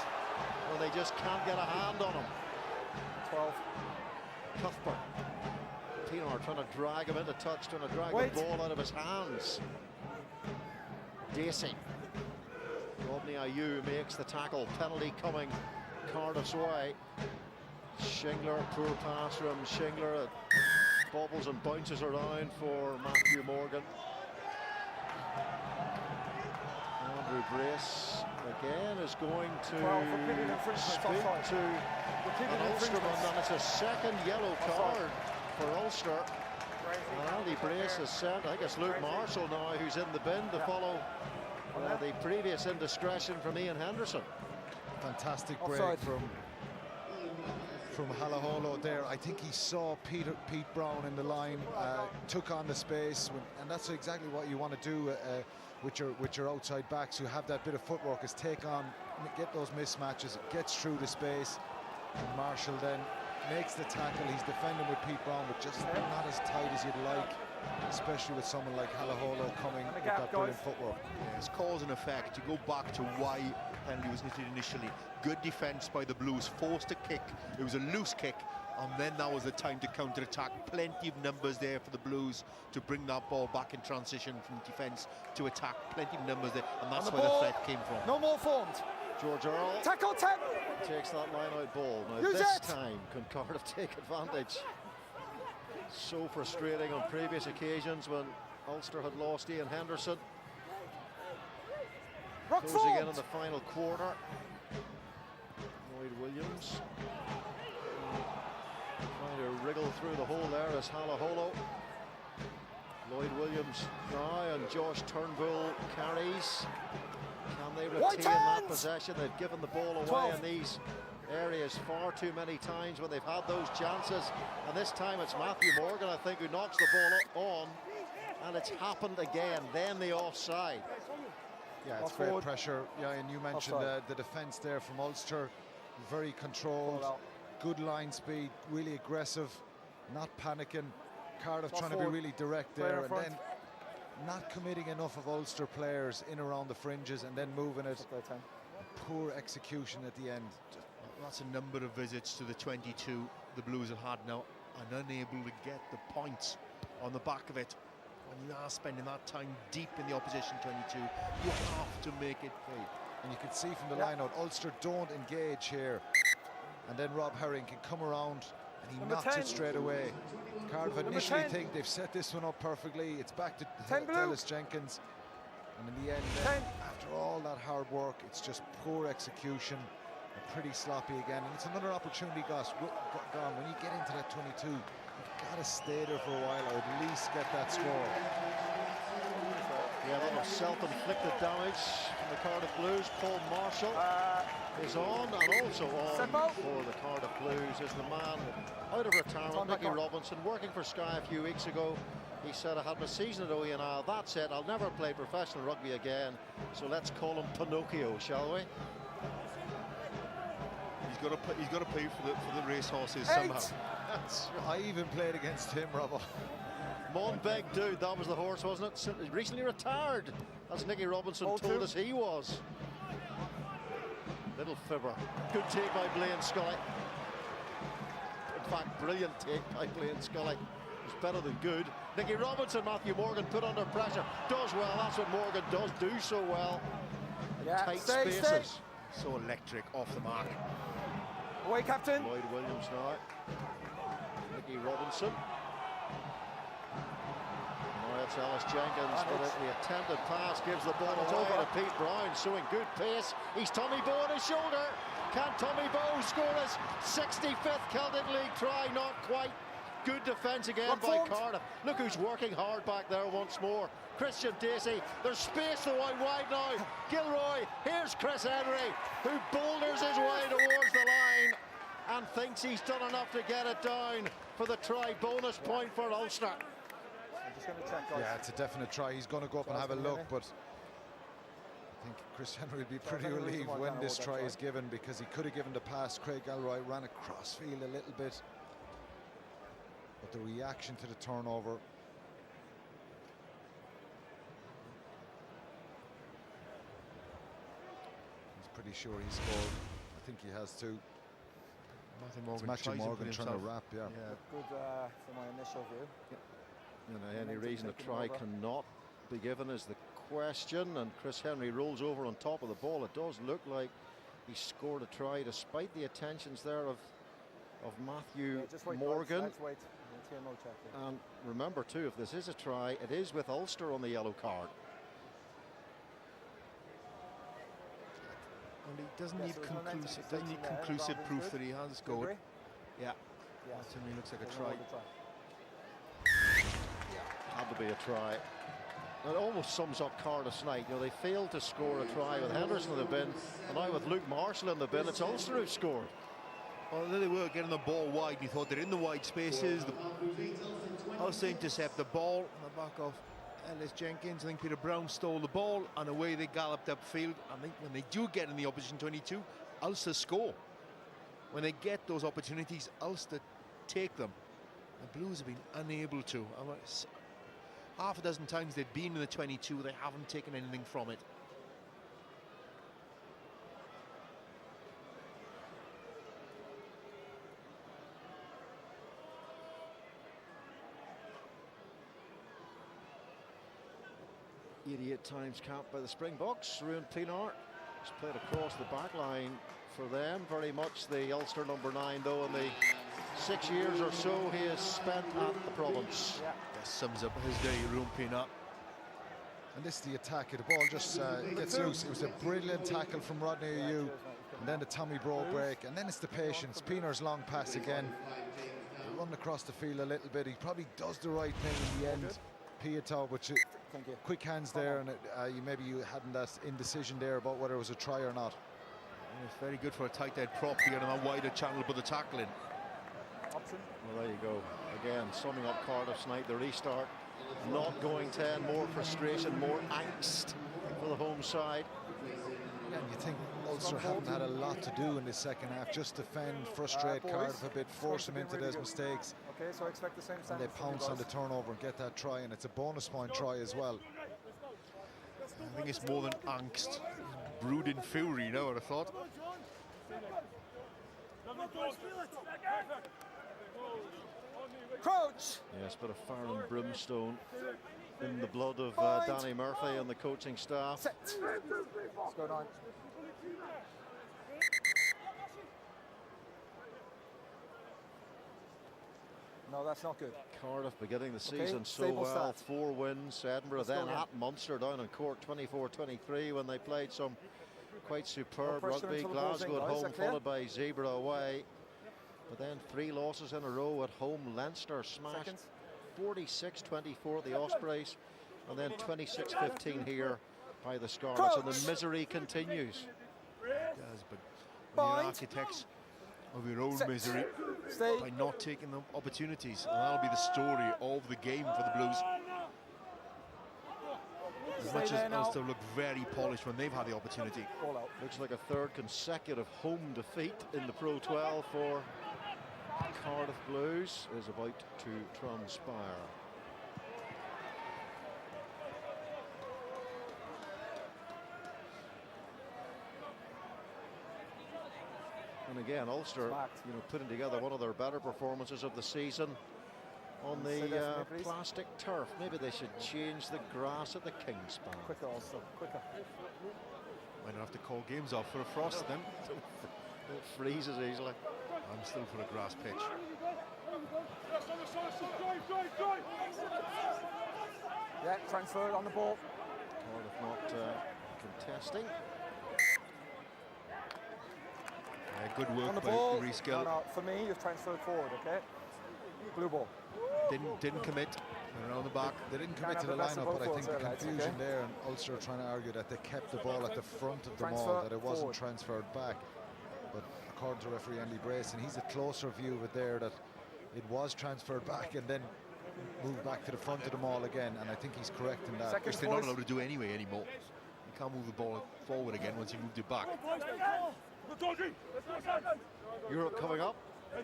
when they just can't get a hand on him. 12. Cuthbert. Pienaar trying to drag him into touch, trying to drag the ball out of his hands. Dacey. Rodney Ayew makes the tackle. Penalty coming Cardiff's way. Shingler, poor pass from Shingler. It bobbles and bounces around for Matthew Morgan. Andrew Brace again is going to speak to an Ulsterman, and it's a second yellow card for Ulster. Andy Brace has sent, I think it's Luke Marshall now who's in the bin to follow the previous indiscretion from Ian Henderson. Fantastic break from from Halaholo there. I think he saw Pete Brown in the line, took on the space, and that's exactly what you want to do with your outside backs who have that bit of footwork, is get those mismatches, gets through the space, and Marshall then makes the tackle. He's defending with Pete Brown, but just not as tight as you'd like, especially with someone like Halaholo coming with that brilliant footwork. Yeah, it's cause and effect. You go back to why penalty was knitted initially. Good defence by the Blues, forced a kick. It was a loose kick, and then that was the time to counter-attack. Plenty of numbers there for the Blues to bring that ball back in transition from defence to attack. Plenty of numbers there, and that's where the threat came from. No more formed. George Earl Tackle 10. takes that line-out ball. Now Use this it. time, can Cardiff take advantage? So frustrating on previous occasions when Ulster had lost Ian Henderson. Closing in on the final quarter. Lloyd Williams trying to wriggle through the hole there as Halaholo. Lloyd Williams now, and Josh Turnbull carries. Can they retain that possession? They've given the ball away in these areas far too many times when they've had those chances, and this time it's Matthew Morgan, I think, who knocks the ball on, and it's happened again. Then the offside. Yeah, it's great pressure. Yeah, and you mentioned the defence there from Ulster, very controlled, good line speed, really aggressive, not panicking. Cardiff trying to be really direct there, and then not committing enough of Ulster players in around the fringes and then moving it. Poor execution at the end. That's a number of visits to the 22 the Blues have had now, and unable to get the points on the back of it. When you are spending that time deep in the opposition 22, you have to make it pay. And you can see from the line-out, Ulster don't engage here, and then Rob Herring can come around and he knocks it straight away. Cardiff initially think they've set this one up perfectly. It's back to Dallas Jenkins, and in the end, after all that hard work, it's just poor execution. Pretty sloppy again, and it's another opportunity gone. When you get into that 22, you've got to stay there for a while, or at least get that score. Yeah, a lot of self-inflicted damage from the Cardiff Blues. Paul Marshall is on, and also on for the Cardiff Blues is the man out of retirement, Nicky Robinson, working for Sky a few weeks ago. He said, I had my season at OENL, that's it, I'll never play professional rugby again, so let's call him Pinocchio, shall we? He's got to pay for the racehorses somehow. I even played against him, Robbo. Monbeg dude, that was the horse, wasn't it? Recently retired, as Nicky Robinson told us he was. Little fibber. Good take by Blaine Scully. In fact, brilliant take by Blaine Scully. It was better than good. Nicky Robinson, Matthew Morgan put under pressure. Does well, that's what Morgan does, do so well. In tight spaces. So electric, off the mark. Away, captain. Lloyd Williams now. Nicky Robinson. Now it's Ellis Jenkins, but the attempted pass gives the ball away to Pete Brown, showing good pace. He's Tommy Bowe on his shoulder. Can Tommy Bowe score his 65th Celtic League try? Not quite. Good defence again by Cardiff. Look who's working hard back there once more. Christian Dacey. There's space to out wide now. Gilroy. Here's Chris Henry, who boulders his way towards the line and thinks he's done enough to get it down for the try. Bonus point for Ulster. I'm just going to check, guys. Yeah, it's a definite try. He's going to go up and have a look, but I think Chris Henry would be pretty relieved when this try is given, because he could have given the pass. Craig Gilroy ran across field a little bit, but the reaction to the turnover. He's pretty sure he scored. I think he has to. Matthew Morgan trying to wrap, Good for my initial view. You know, any reason a try cannot be given is the question, and Chris Henry rolls over on top of the ball. It does look like he scored a try despite the attentions there of Matthew Morgan. Let's wait. TMO check, And remember too, if this is a try, it is with Ulster on the yellow card. Well, he doesn't need conclusive proof that he has scored. Yeah. To me looks like a try. Had to be a try. It almost sums up Cardiff's night. You know, they failed to score a try with Henderson in the bin, and now with Luke Marshall in the bin, it's Ulster who've scored. Although they were getting the ball wide, you thought they're in the wide spaces. Ulster intercept the ball on the back of Ellis Jenkins. I think Peter Brown stole the ball, and away they galloped upfield. I think when they do get in the opposition 22, Ulster score. When they get those opportunities, Ulster take them. The Blues have been unable to. Half a dozen times they've been in the 22, they haven't taken anything from it. Eighty-eight times capped by the Springboks. Ruan Pienaar has played across the back line for them. Very much the Ulster number 9, though, in the 6 years or so he has spent at the province. Yeah. That sums up his day, Ruan Pienaar. And this is the attack. The ball just gets loose. It was a brilliant tackle from Rodney Ayew. And then the Tommy Bro break. And then it's the patience. Pienaar's long pass again. Run across the field a little bit. He probably does the right thing in the end. Piatow, but quick hands there, and maybe you hadn't that indecision there about whether it was a try or not. And it's very good for a tight head prop to get in a wider channel to put the tackle in. Well, there you go. Again, summing up Cardiff's night, the restart. Not going 10, more frustration, more angst for the home side. Yeah, and you think Ulster haven't had a lot to do in the second half. Just defend, frustrate Cardiff a bit, force them into those mistakes. Okay, so I expect the same and they pounce on the turnover and get that try, and it's a bonus point try as well. I think it's more than angst. Brooding fury, you know what I thought? Crouch! Yes, but a fire and brimstone in the blood of Danny Murphy and the coaching staff. Set. Let's go 9. No, that's not good. Cardiff beginning the season so well. 4 wins. Edinburgh then at Munster down in court 24-23 when they played some quite superb rugby. Glasgow at home followed by Zebra away. But then 3 losses in a row at home. Leinster smashed 46-24 the Ospreys, and then 26-15 here by the Scarlets, and the misery continues. It does, but when you're architects of your own misery by not taking the opportunities, and that'll be the story of the game for the Blues. As much as Ulster look very polished when they've had the opportunity. Looks like a 3rd consecutive home defeat in the Pro 12 for Cardiff Blues is about to transpire. And again, Ulster, putting together one of their better performances of the season on the plastic turf. Maybe they should change the grass at the Kingspan. Quicker, Ulster, quicker. Might not have to call games off for a frost then. It freezes easily. I'm still for a grass pitch. Yeah, transfer on the ball. Cardiff not contesting. Good work on the by ball. Rhys Gill. No, for me, you've transferred forward, okay? Blue ball. Didn't commit. Around the back. They didn't commit to the lineup, but I think the confusion there, and Ulster are trying to argue that they kept the ball at the front of the maul, that it wasn't transferred back. But according to referee Andy Brayson, he's a closer view of it there, that it was transferred back and then moved back to the front of the maul again, and I think he's correct in that. Which they're not allowed to do anyway anymore. You can't move the ball forward again once you moved it back. Europe coming up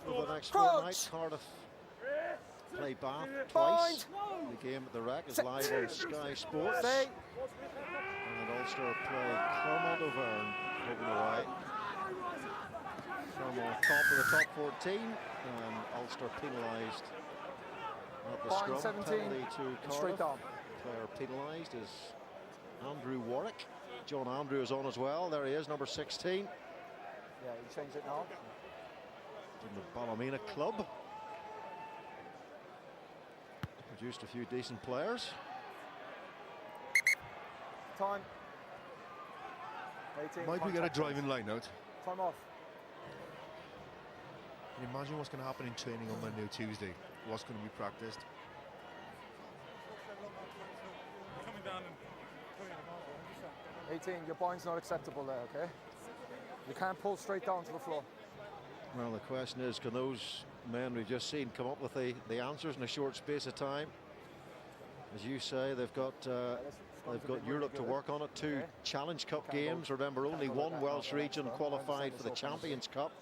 for the next fortnight. Cardiff play Bath twice. The game at the Rec is live on Sky Sports. And Ulster play Clermont Auvergne home and away. Clermont top of the top 14, and Ulster penalised at the scrum. 17, penalty to Cardiff. Player penalised is Andrew Warwick. John Andrew is on as well. There he is, number 16. Yeah, you change it now. From the Ballymena club. Produced a few decent players. Time. 18. Might we get a driving line out? Time off. Can you imagine what's going to happen in training on Monday or Tuesday? What's going to be practiced? 18, your bind's not acceptable there, okay? You can't pull straight down to the floor. Well, the question is, can those men we've just seen come up with the answers in a short space of time? As you say, they've got Europe to work on it. 2 Challenge Cup games. Remember, only one Welsh region qualified for the Champions Cup.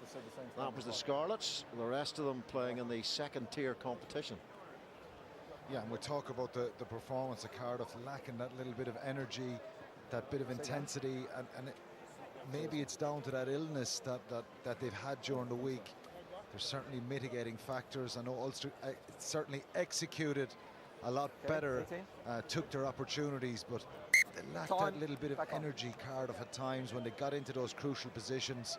That was the Scarlets. The rest of them playing in the second-tier competition. Yeah, and we talk about the performance of Cardiff lacking that little bit of energy, that bit of intensity, and maybe it's down to that illness that they've had during the week. There's certainly mitigating factors. I know Ulster certainly executed a lot better, took their opportunities, but they lacked that little bit of energy, Cardiff, at times when they got into those crucial positions.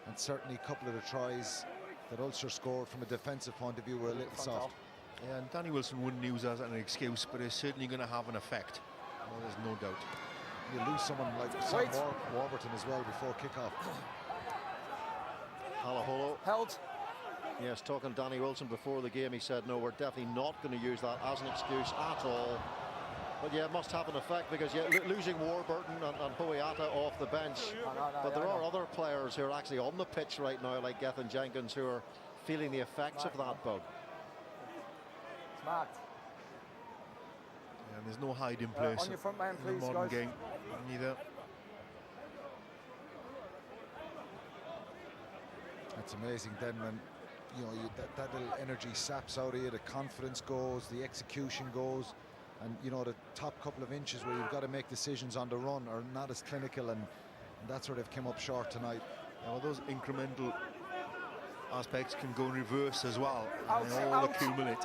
And certainly a couple of the tries that Ulster scored from a defensive point of view were a little soft. Yeah, and Danny Wilson wouldn't use that as an excuse, but it's certainly going to have an effect. Well, there's no doubt. You lose someone like Sam Warburton as well before kick-off. Halaholo. Held. Yes, talking to Danny Wilson before the game, he said, no, we're definitely not going to use that as an excuse at all. But yeah, it must have an effect because losing Warburton and Boyata off the bench. But there are other players who are actually on the pitch right now, like Gethin Jenkins, who are feeling the effects of that bug. Smart. And there's no hiding place on your front man, please, in the modern guys. game, neither. It's amazing then when that little energy saps out of you, the confidence goes, the execution goes, and the top couple of inches where you've got to make decisions on the run are not as clinical, and that's where they've come up short tonight. Well, those incremental aspects can go in reverse as well, and they all Out. accumulate.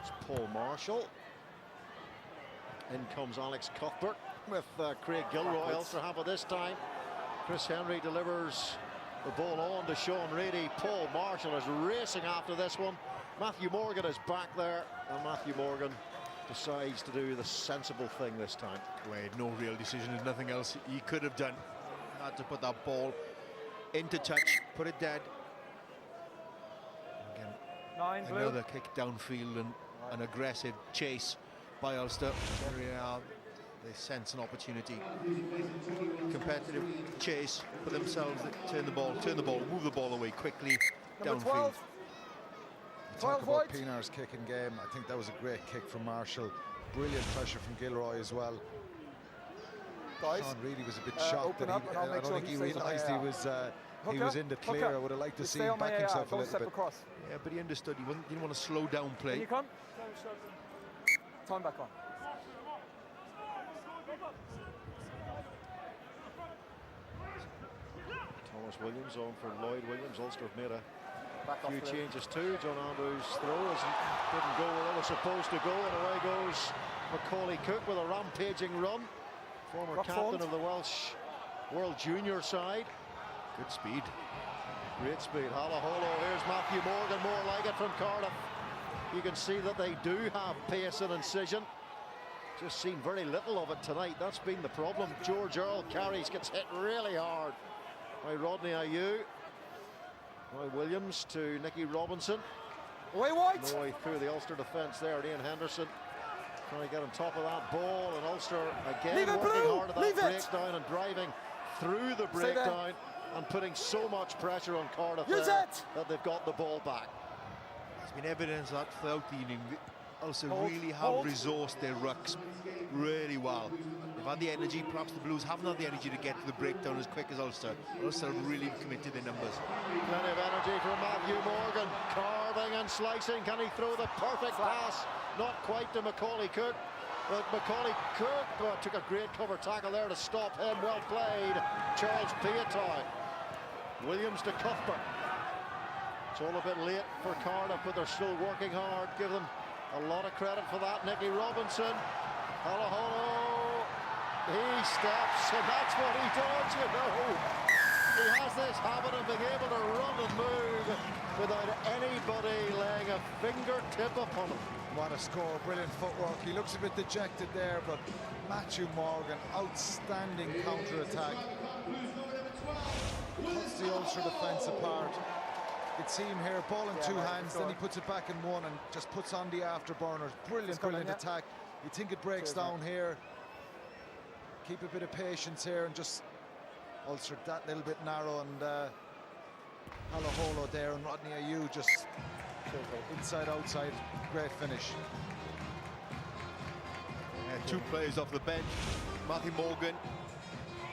It's Paul Marshall. In comes Alex Cuthbert with Craig Gilroy. Ulster have it this time. Chris Henry delivers the ball on to Sean Reedy. Paul Marshall is racing after this one. Matthew Morgan is back there, and Matthew Morgan decides to do the sensible thing this time. Well, no real decision. There's nothing else he could have done. Had to put that ball into touch, put it dead. Again, another kick downfield and an aggressive chase by Ulster. They sense an opportunity. Competitive chase for themselves. Turn the ball, move the ball away quickly downfield. Talk about Pienaar's kicking game. I think that was a great kick from Marshall. Brilliant pressure from Gilroy as well. Guys, Sean Reedy was a bit shocked that I don't think he realised he was in the clear. I would have liked to see him back himself a little bit. Yeah, but he understood. He didn't want to slow down play. Can you come? Time back on. Thomas Williams on for Lloyd Williams. Ulster have made a few changes too. John Andrews' throw didn't go where it was supposed to go, and away goes Macaulay Cook with a rampaging run. Former captain of the Welsh World Junior side. Good speed. Great speed. Halaholo. Here's Matthew Morgan, more like it from Cardiff. You can see that they do have pace and incision. Just seen very little of it tonight. That's been the problem. George Earl carries, gets hit really hard by Rodney Ayew. Roy Williams to Nicky Robinson. Away White. No way through the Ulster defence there. Ian Henderson trying to get on top of that ball, and Ulster again working hard at that breakdown and driving through the breakdown and putting so much pressure on Cardiff that they've got the ball back. There's been evidence that throughout the evening, Ulster really have resourced their rucks really well. They've had the energy. Perhaps the Blues haven't had the energy to get to the breakdown as quick as Ulster. Ulster really committed their numbers. Plenty of energy from Matthew Morgan, carving and slicing. Can he throw the perfect pass? Not quite to Macaulay Cook, but Macaulay Cook took a great cover tackle there to stop him. Well played, Charles Piatow. Williams to Cuthbert. It's all a bit late for Cardiff, but they're still working hard. Give them a lot of credit for that. Nicky Robinson, Halaholo, he steps, and that's what he does, you know. He has this habit of being able to run and move without anybody laying a fingertip upon him. What a score, brilliant footwork. He looks a bit dejected there, but Matthew Morgan, outstanding counter-attack. Puts the Ulster defence apart. You can see him here, ball in two hands, then he puts it back in one and just puts on the afterburners. Brilliant attack. You think it breaks down here. keep a bit of patience here and just Ulster that little bit narrow, and Halaholo there and Rodney Ayew just inside outside, great finish. Two players off the bench, Matthew Morgan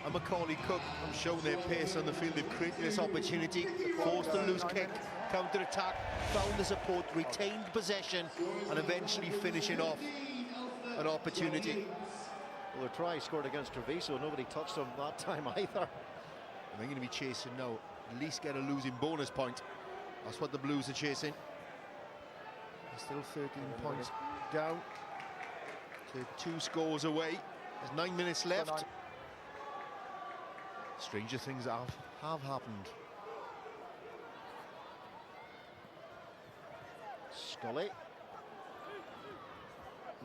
and Macaulay Cook, have shown their pace on the field. They've created this opportunity, forced a loose kick, counter-attack, found the support, retained possession, and eventually finishing off an opportunity. Well, the try scored against Treviso, nobody touched them that time either. They're going to be chasing now, at least get a losing bonus point. That's what the Blues are chasing. They're still 13 points down to 2 scores away. There's 9 minutes left. Stranger things have happened. Scully.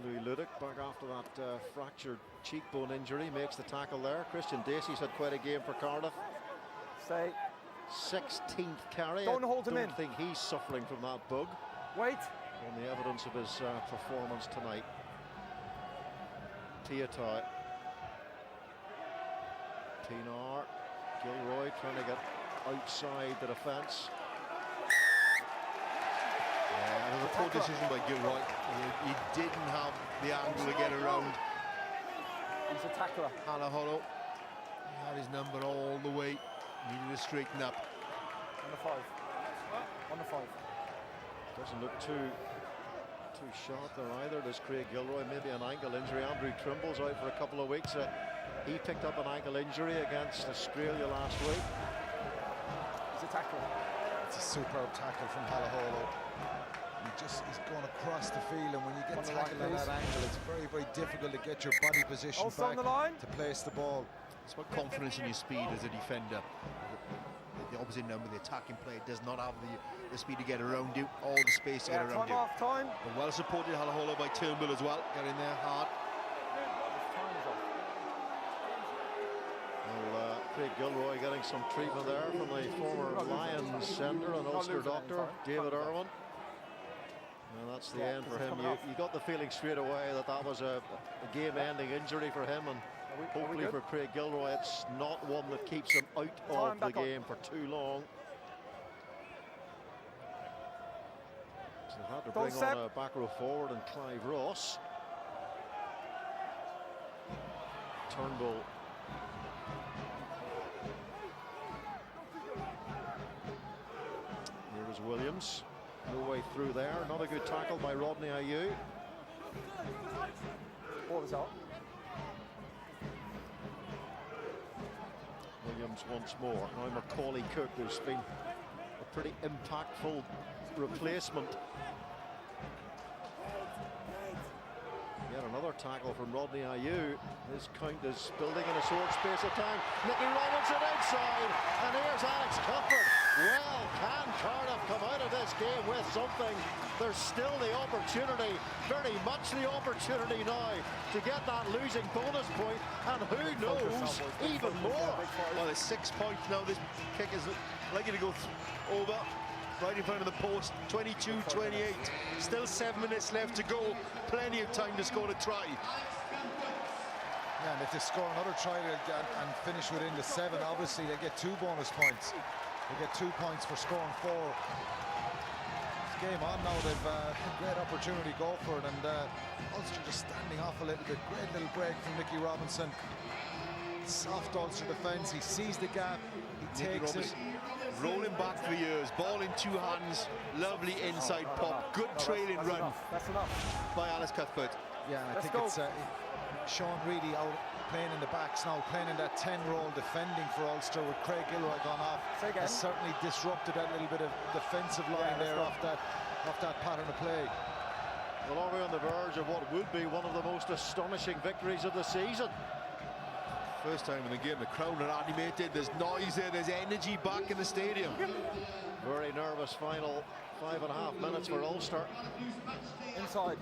Louis Ludick back after that fractured cheekbone injury, makes the tackle there. Christian Dacey's had quite a game for Cardiff. Stay. 16th carry. Don't hold him in. I don't think he's suffering from that bug. Wait. On the evidence of his performance tonight. Tiatai. Pinar. Gilroy trying to get outside the defence. It was a poor decision by Gilroy. He didn't have the angle to get around. He's a tackler. Halaholo. He had his number all the way. Needed to straighten up. On the 5. On the 5. Doesn't look too sharp there either, does Craig Gilroy. Maybe an ankle injury. Andrew Trimble's out for a couple of weeks. He picked up an ankle injury against Australia last week. He's a tackler. It's a superb tackle from Halaholo. He's going across the field, and when you get tackled at that angle, it's very, very difficult to get your body position Also back on the line. to place the ball. It's about confidence in your speed as a defender. The opposite number, the attacking player, does not have the speed to get around you, all the space to get around you. Time. But well supported Halaholo by Turnbull as well. Got in there hard. Well, Craig Gilroy getting some treatment there from the former Lions sender and Ulster doctor, David Irwin. And that's the end for him. You got the feeling straight away that was a game-ending injury for him, and hopefully for Craig Gilroy, it's not one that keeps him out of the game for too long. So they had to bring on a back row forward and Clive Ross. Turnbull. Here is Williams. No way through there. Not a good tackle by Rodney Ayew. Ball is out. Williams once more. Now Macaulay Cook, who's been a pretty impactful replacement. Yet another tackle from Rodney Ayew. His count is building in a short space of time. Nicky Robinson inside, and here's Alex Cuthbert. Well, can Cardiff come out of this game with something? There's still the opportunity, very much the opportunity now to get that losing bonus point, and who knows, even more. Well, there's 6 points now. This kick is likely to go over. Right in front of the post, 22-28. Still 7 minutes left to go. Plenty of time to score a try. Yeah, and if they score another try and finish within the 7, obviously they get 2 bonus points. They get 2 points for scoring 4. It's game on now. They've a great opportunity to go for it, and Ulster just standing off a little bit. Great little break from Nicky Robinson. Soft Ulster defence. He sees the gap. He takes it. Rolling back for years, ball in 2 hands, lovely inside pop, good trailing run. That's enough by Alex Cuthbert. Yeah, I think it's Sean Reedy out playing in the backs now, playing in that 10 role, defending for Ulster with Craig Gilroy gone off. Has certainly disrupted that little bit of defensive line there off that pattern of play. Well, are we on the verge of what would be one of the most astonishing victories of the season? First time in the game, the crowd are animated, there's noise there, there's energy back in the stadium. Very nervous final 5.5 minutes for Ulster. Inside.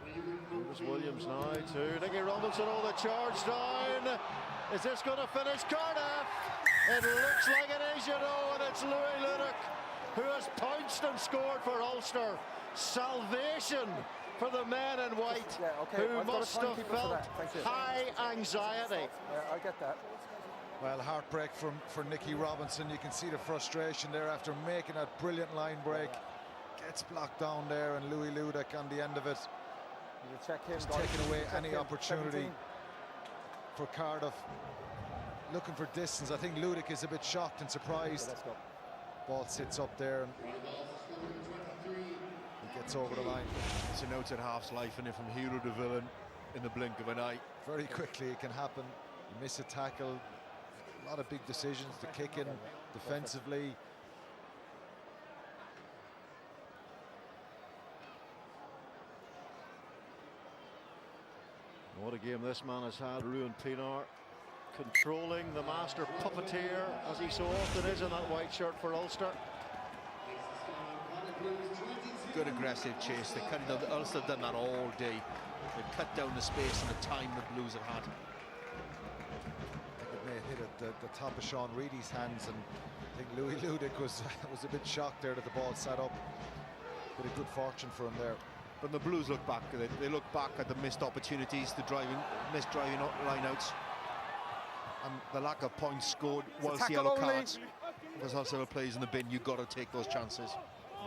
Here's Williams now to Nicky Robinson. Oh, the charge down. Is this going to finish Cardiff? It looks like it is, you know, and it's Louis Ludick who has pounced and scored for Ulster. Salvation for the men in white, who must have felt high anxiety. I get that. Well, heartbreak for Nicky Robinson. You can see the frustration there after making that brilliant line break. Gets blocked down there, and Louis Ludic on the end of it. Just taking away any opportunity for Cardiff. Looking for distance. I think Ludic is a bit shocked and surprised. Ball sits up there and he gets over the line. It's an out at half's life, and from hero to villain in the blink of an eye. Very quickly it can happen. You miss a tackle. A lot of big decisions. The kick in defensively. What a game this man has had, Ruan Pienaar, controlling the master puppeteer, as he so often is in that white shirt for Ulster. Good aggressive chase. They cut it down. Ulster have done that all day. They've cut down the space and the time the Blues have had. I think it may have hit at the top of Sean Reedy's hands, and I think Louis Ludic was a bit shocked there that the ball sat up. Bit of good fortune for him there. But the Blues look back at it. They look back at the missed opportunities, the missed driving lineouts, and the lack of points scored whilst the yellow cards. There's also plays in the bin. You've got to take those chances.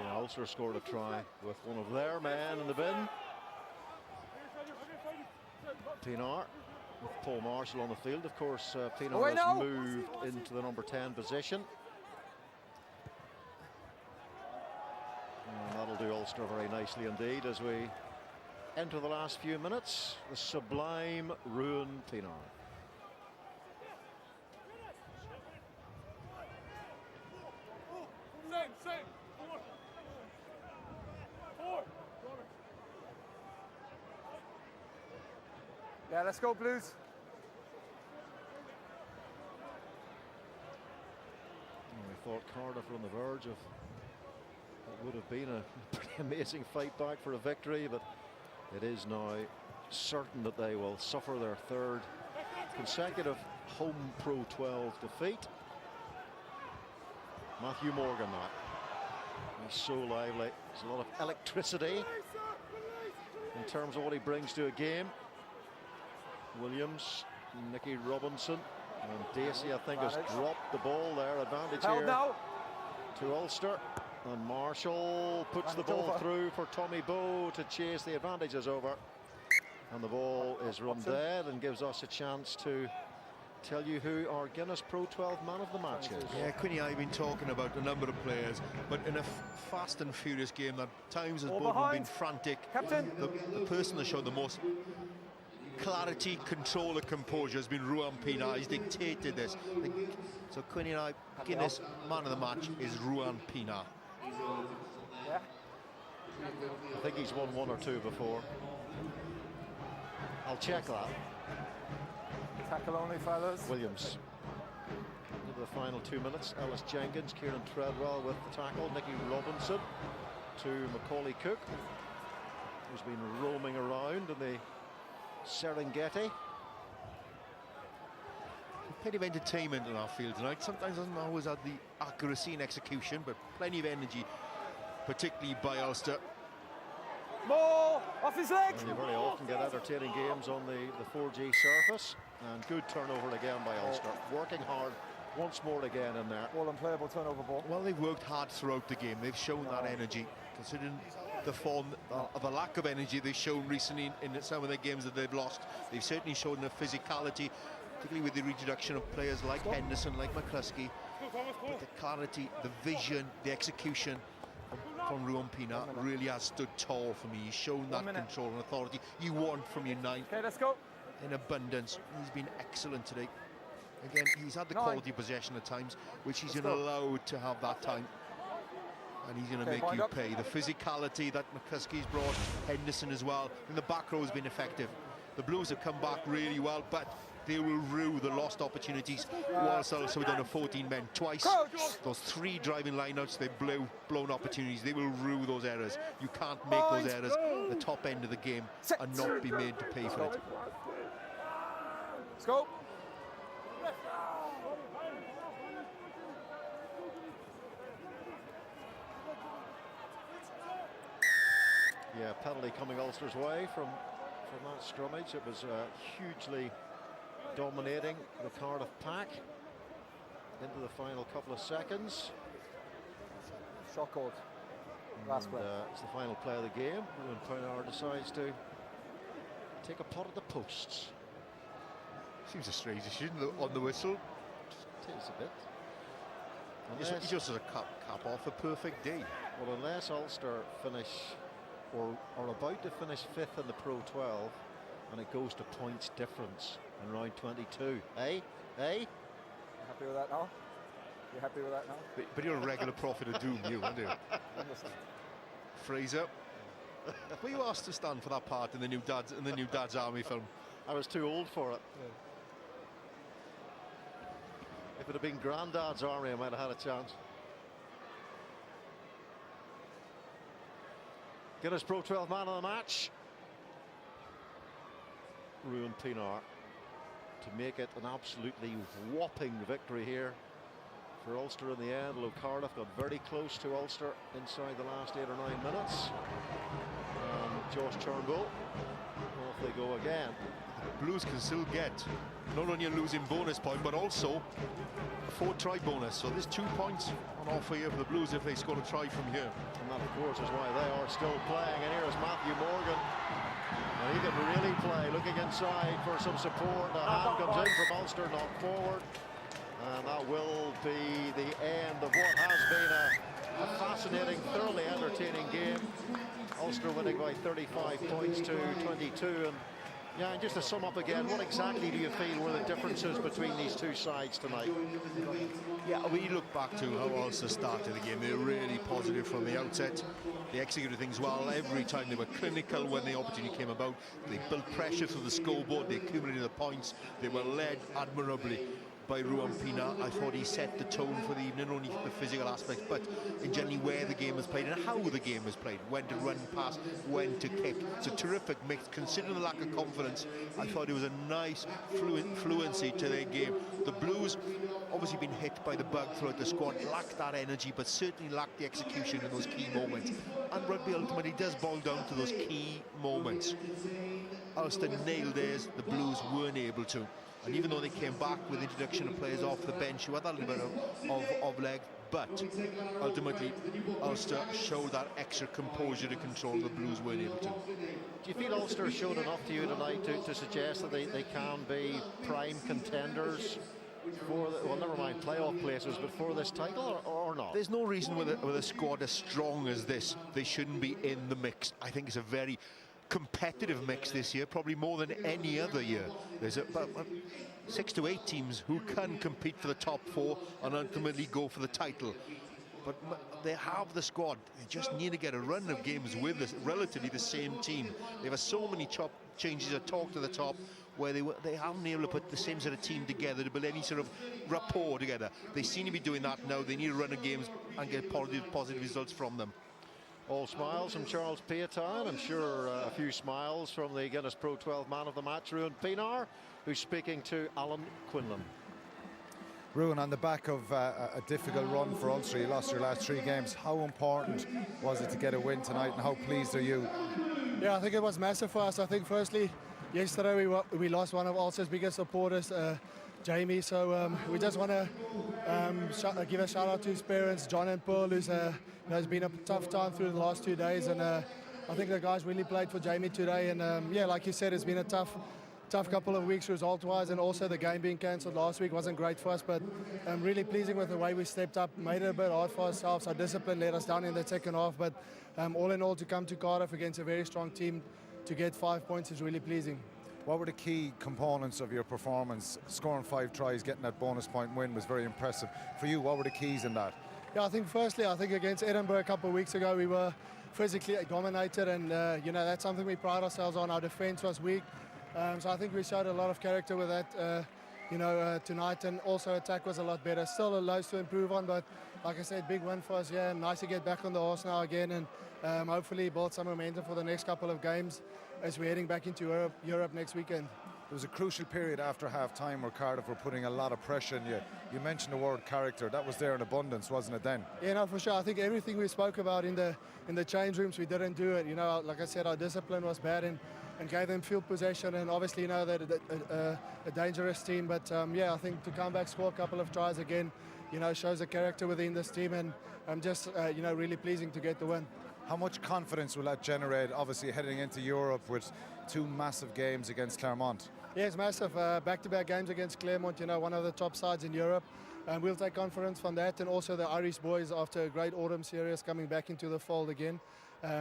Yeah, Ulster scored a try with one of their men in the bin. Pienaar with Paul Marshall on the field. Of course, Pienaar has moved into the number 10 position. And that'll do Ulster very nicely indeed as we enter the last few minutes. The sublime Ruan Pienaar. Yeah, let's go Blues. I thought Cardiff were on the verge of what would have been a pretty amazing fight back for a victory, but it is now certain that they will suffer their third consecutive home Pro 12 defeat. Matthew Morgan now. He's so lively. There's a lot of electricity in terms of what he brings to a game. Williams, Nicky Robinson, and Dacey, I think, has dropped the ball there. Advantage here to Ulster. And Marshall puts the ball through for Tommy Bowe to chase. The advantage is over. And the ball is run dead and gives us a chance to tell you who our Guinness Pro 12 man of the match is. Yeah, Quinny, I've been talking about a number of players, but in a fast and furious game that times has both been frantic. Captain. The person that showed the most clarity, control, and composure has been Ruan Pienaar. He's dictated this. So Quinny and I, Guinness man of the match is Ruan Pienaar. Yeah. I think he's won one or two before. I'll check that. Tackle only, fellas. Williams. Into the final 2 minutes. Ellis Jenkins, Kieran Treadwell with the tackle. Nicky Robinson to Macaulay Cook, who's been roaming around in the Serengeti. Plenty of entertainment in our field tonight. Sometimes doesn't always have the accuracy and execution, but plenty of energy, particularly by Ulster. More off his leg. And you very often get entertaining games on the 4G surface. And good turnover again by Ulster. Working hard once more again in there. Ball unplayable turnover ball. Well, they've worked hard throughout the game. They've shown that energy, considering the form of a lack of energy they've shown recently in some of the games that they've lost. They've certainly shown the physicality, particularly with the reintroduction of players like Henderson, like McCluskey. But the clarity, the vision, the execution from Ruan Pienaar really has stood tall for me. He's shown that control and authority you want from your nine. Okay, let's go. In abundance. He's been excellent today. Again, he's had the quality possession at times, which he's allowed to have that time. And he's going to make you pay. The physicality that McCluskey's brought, Henderson as well, and the back row has been effective. The Blues have come back really well, but they will rue the lost opportunities. Whilst also we've done a 14 men twice. Those 3 driving lineouts, they've blown opportunities. They will rue those errors. You can't make those errors at the top end of the game and not be made to pay for it. Let's go. Yeah, penalty coming Ulster's way from that scrummage. It was hugely dominating the Cardiff pack into the final couple of seconds. Shot called. Last play. It's the final play of the game when Pienaar decides to take a pot at the posts. Seems a strange decision on the whistle. It is a bit. He just has a cap off a perfect day. Well, unless Ulster finish or are about to finish 5th in the Pro 12 and it goes to points difference in round 22. Eh? Happy with that now? You happy with that now? But you're a regular prophet of doom, you, aren't you? Fraser. Were you asked to stand for that part in the new Dad's Army film? I was too old for it. Yeah. If it had been Grandad's Army, I might have had a chance. Guinness Pro 12 man of the match. Ruan Pienaar to make it an absolutely whopping victory here for Ulster in the end. Although Cardiff got very close to Ulster inside the last 8 or 9 minutes. And Josh Turnbull, off they go again. The Blues can still get not only a losing bonus point, but also a 4-try bonus. So there's 2 points on offer here for the Blues if they score a try from here. And that, of course, is why they are still playing. And here is Matthew Morgan. And he can really play. Looking inside for some support. A hand comes in from Ulster, knocked forward. And that will be the end of what has been a fascinating, thoroughly entertaining game. Ulster winning by 35 points to 22. And yeah, and just to sum up again, what exactly do you feel were the differences between these two sides tonight? Yeah, when you look back to how Ulster started the game, they were really positive from the outset. They executed things well every time. They were clinical when the opportunity came about. They built pressure through the scoreboard. They accumulated the points. They were led admirably by Ruan Pienaar. I thought he set the tone for the evening, not only the physical aspects, but in generally where the game was played and how the game was played. When to run, pass, when to kick. It's a terrific mix. Considering the lack of confidence, I thought it was a nice fluency to their game. The Blues obviously been hit by the bug throughout the squad, lacked that energy, but certainly lacked the execution in those key moments. And rugby ultimately does boil down to those key moments. Ulster nailed theirs, the Blues weren't able to. And even though they came back with introduction of players off the bench who had that little bit of leg, but ultimately Ulster showed that extra composure to control the Blues weren't able to. Do you feel Ulster showed enough to you tonight to suggest that they can be prime contenders for the, well, never mind playoff places, but for this title or not? There's no reason with a squad as strong as this they shouldn't be in the mix. I think it's a very competitive mix this year, probably more than any other year. There's about 6 to 8 teams who can compete for the top 4 and ultimately go for the title. But they have the squad. They just need to get a run of games with relatively the same team. There are so many changes at talk to the top where they haven't been able to put the same sort of team together to build any sort of rapport together. They seem to be doing that now. They need a run of games and get positive results from them. All smiles from Charles Piatin. I'm sure a few smiles from the Guinness Pro 12 man of the match, Ruan Pienaar, who's speaking to Alan Quinlan. Ruan, on the back of a difficult run for Ulster, you lost your last 3 games. How important was it to get a win tonight, and how pleased are you? Yeah, I think it was massive for us. I think firstly, yesterday we lost one of Ulster's biggest supporters, Jamie, so we just want to give a shout out to his parents, John and Pearl, who's has been a tough time through the last 2 days, and I think the guys really played for Jamie today, and yeah, like you said, it's been a tough couple of weeks result-wise, and also the game being cancelled last week wasn't great for us, but really pleasing with the way we stepped up, made it a bit hard for ourselves. Our discipline let us down in the second half, but all in all, to come to Cardiff against a very strong team to get 5 points is really pleasing. What were the key components of your performance? Scoring 5 tries, getting that bonus point win was very impressive. For you, what were the keys in that? Yeah, I think firstly, against Edinburgh a couple of weeks ago, we were physically dominated, and that's something we pride ourselves on. Our defence was weak, so I think we showed a lot of character with that tonight, and also attack was a lot better. Still a loads to improve on, but like I said, big win for us. Yeah, nice to get back on the horse now again, and hopefully build some momentum for the next couple of games as we're heading back into Europe next weekend. was a crucial period after half-time where Cardiff were putting a lot of pressure on you. You mentioned the word character. That was there in abundance, wasn't it then? Yeah, no, for sure. I think everything we spoke about in the change rooms, we didn't do it. You know, like I said, our discipline was bad and gave them field possession, and obviously, you know, they're a dangerous team. But yeah, I think to come back, score a couple of tries again, you know, shows the character within this team, and just you know, really pleasing to get the win. How much confidence will that generate, obviously heading into Europe with 2 massive games against Clermont? Yeah, it's massive. Back-to-back games against Clermont, you know, one of the top sides in Europe. We'll take confidence from that, and also the Irish boys after a great autumn series coming back into the fold again.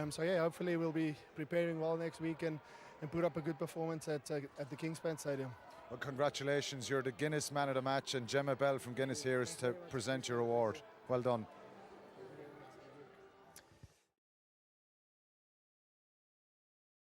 So yeah, hopefully we'll be preparing well next week and put up a good performance at the Kingspan Stadium. Well, congratulations. You're the Guinness Man of the Match, and Gemma Bell from Guinness here is to present your award. Well done.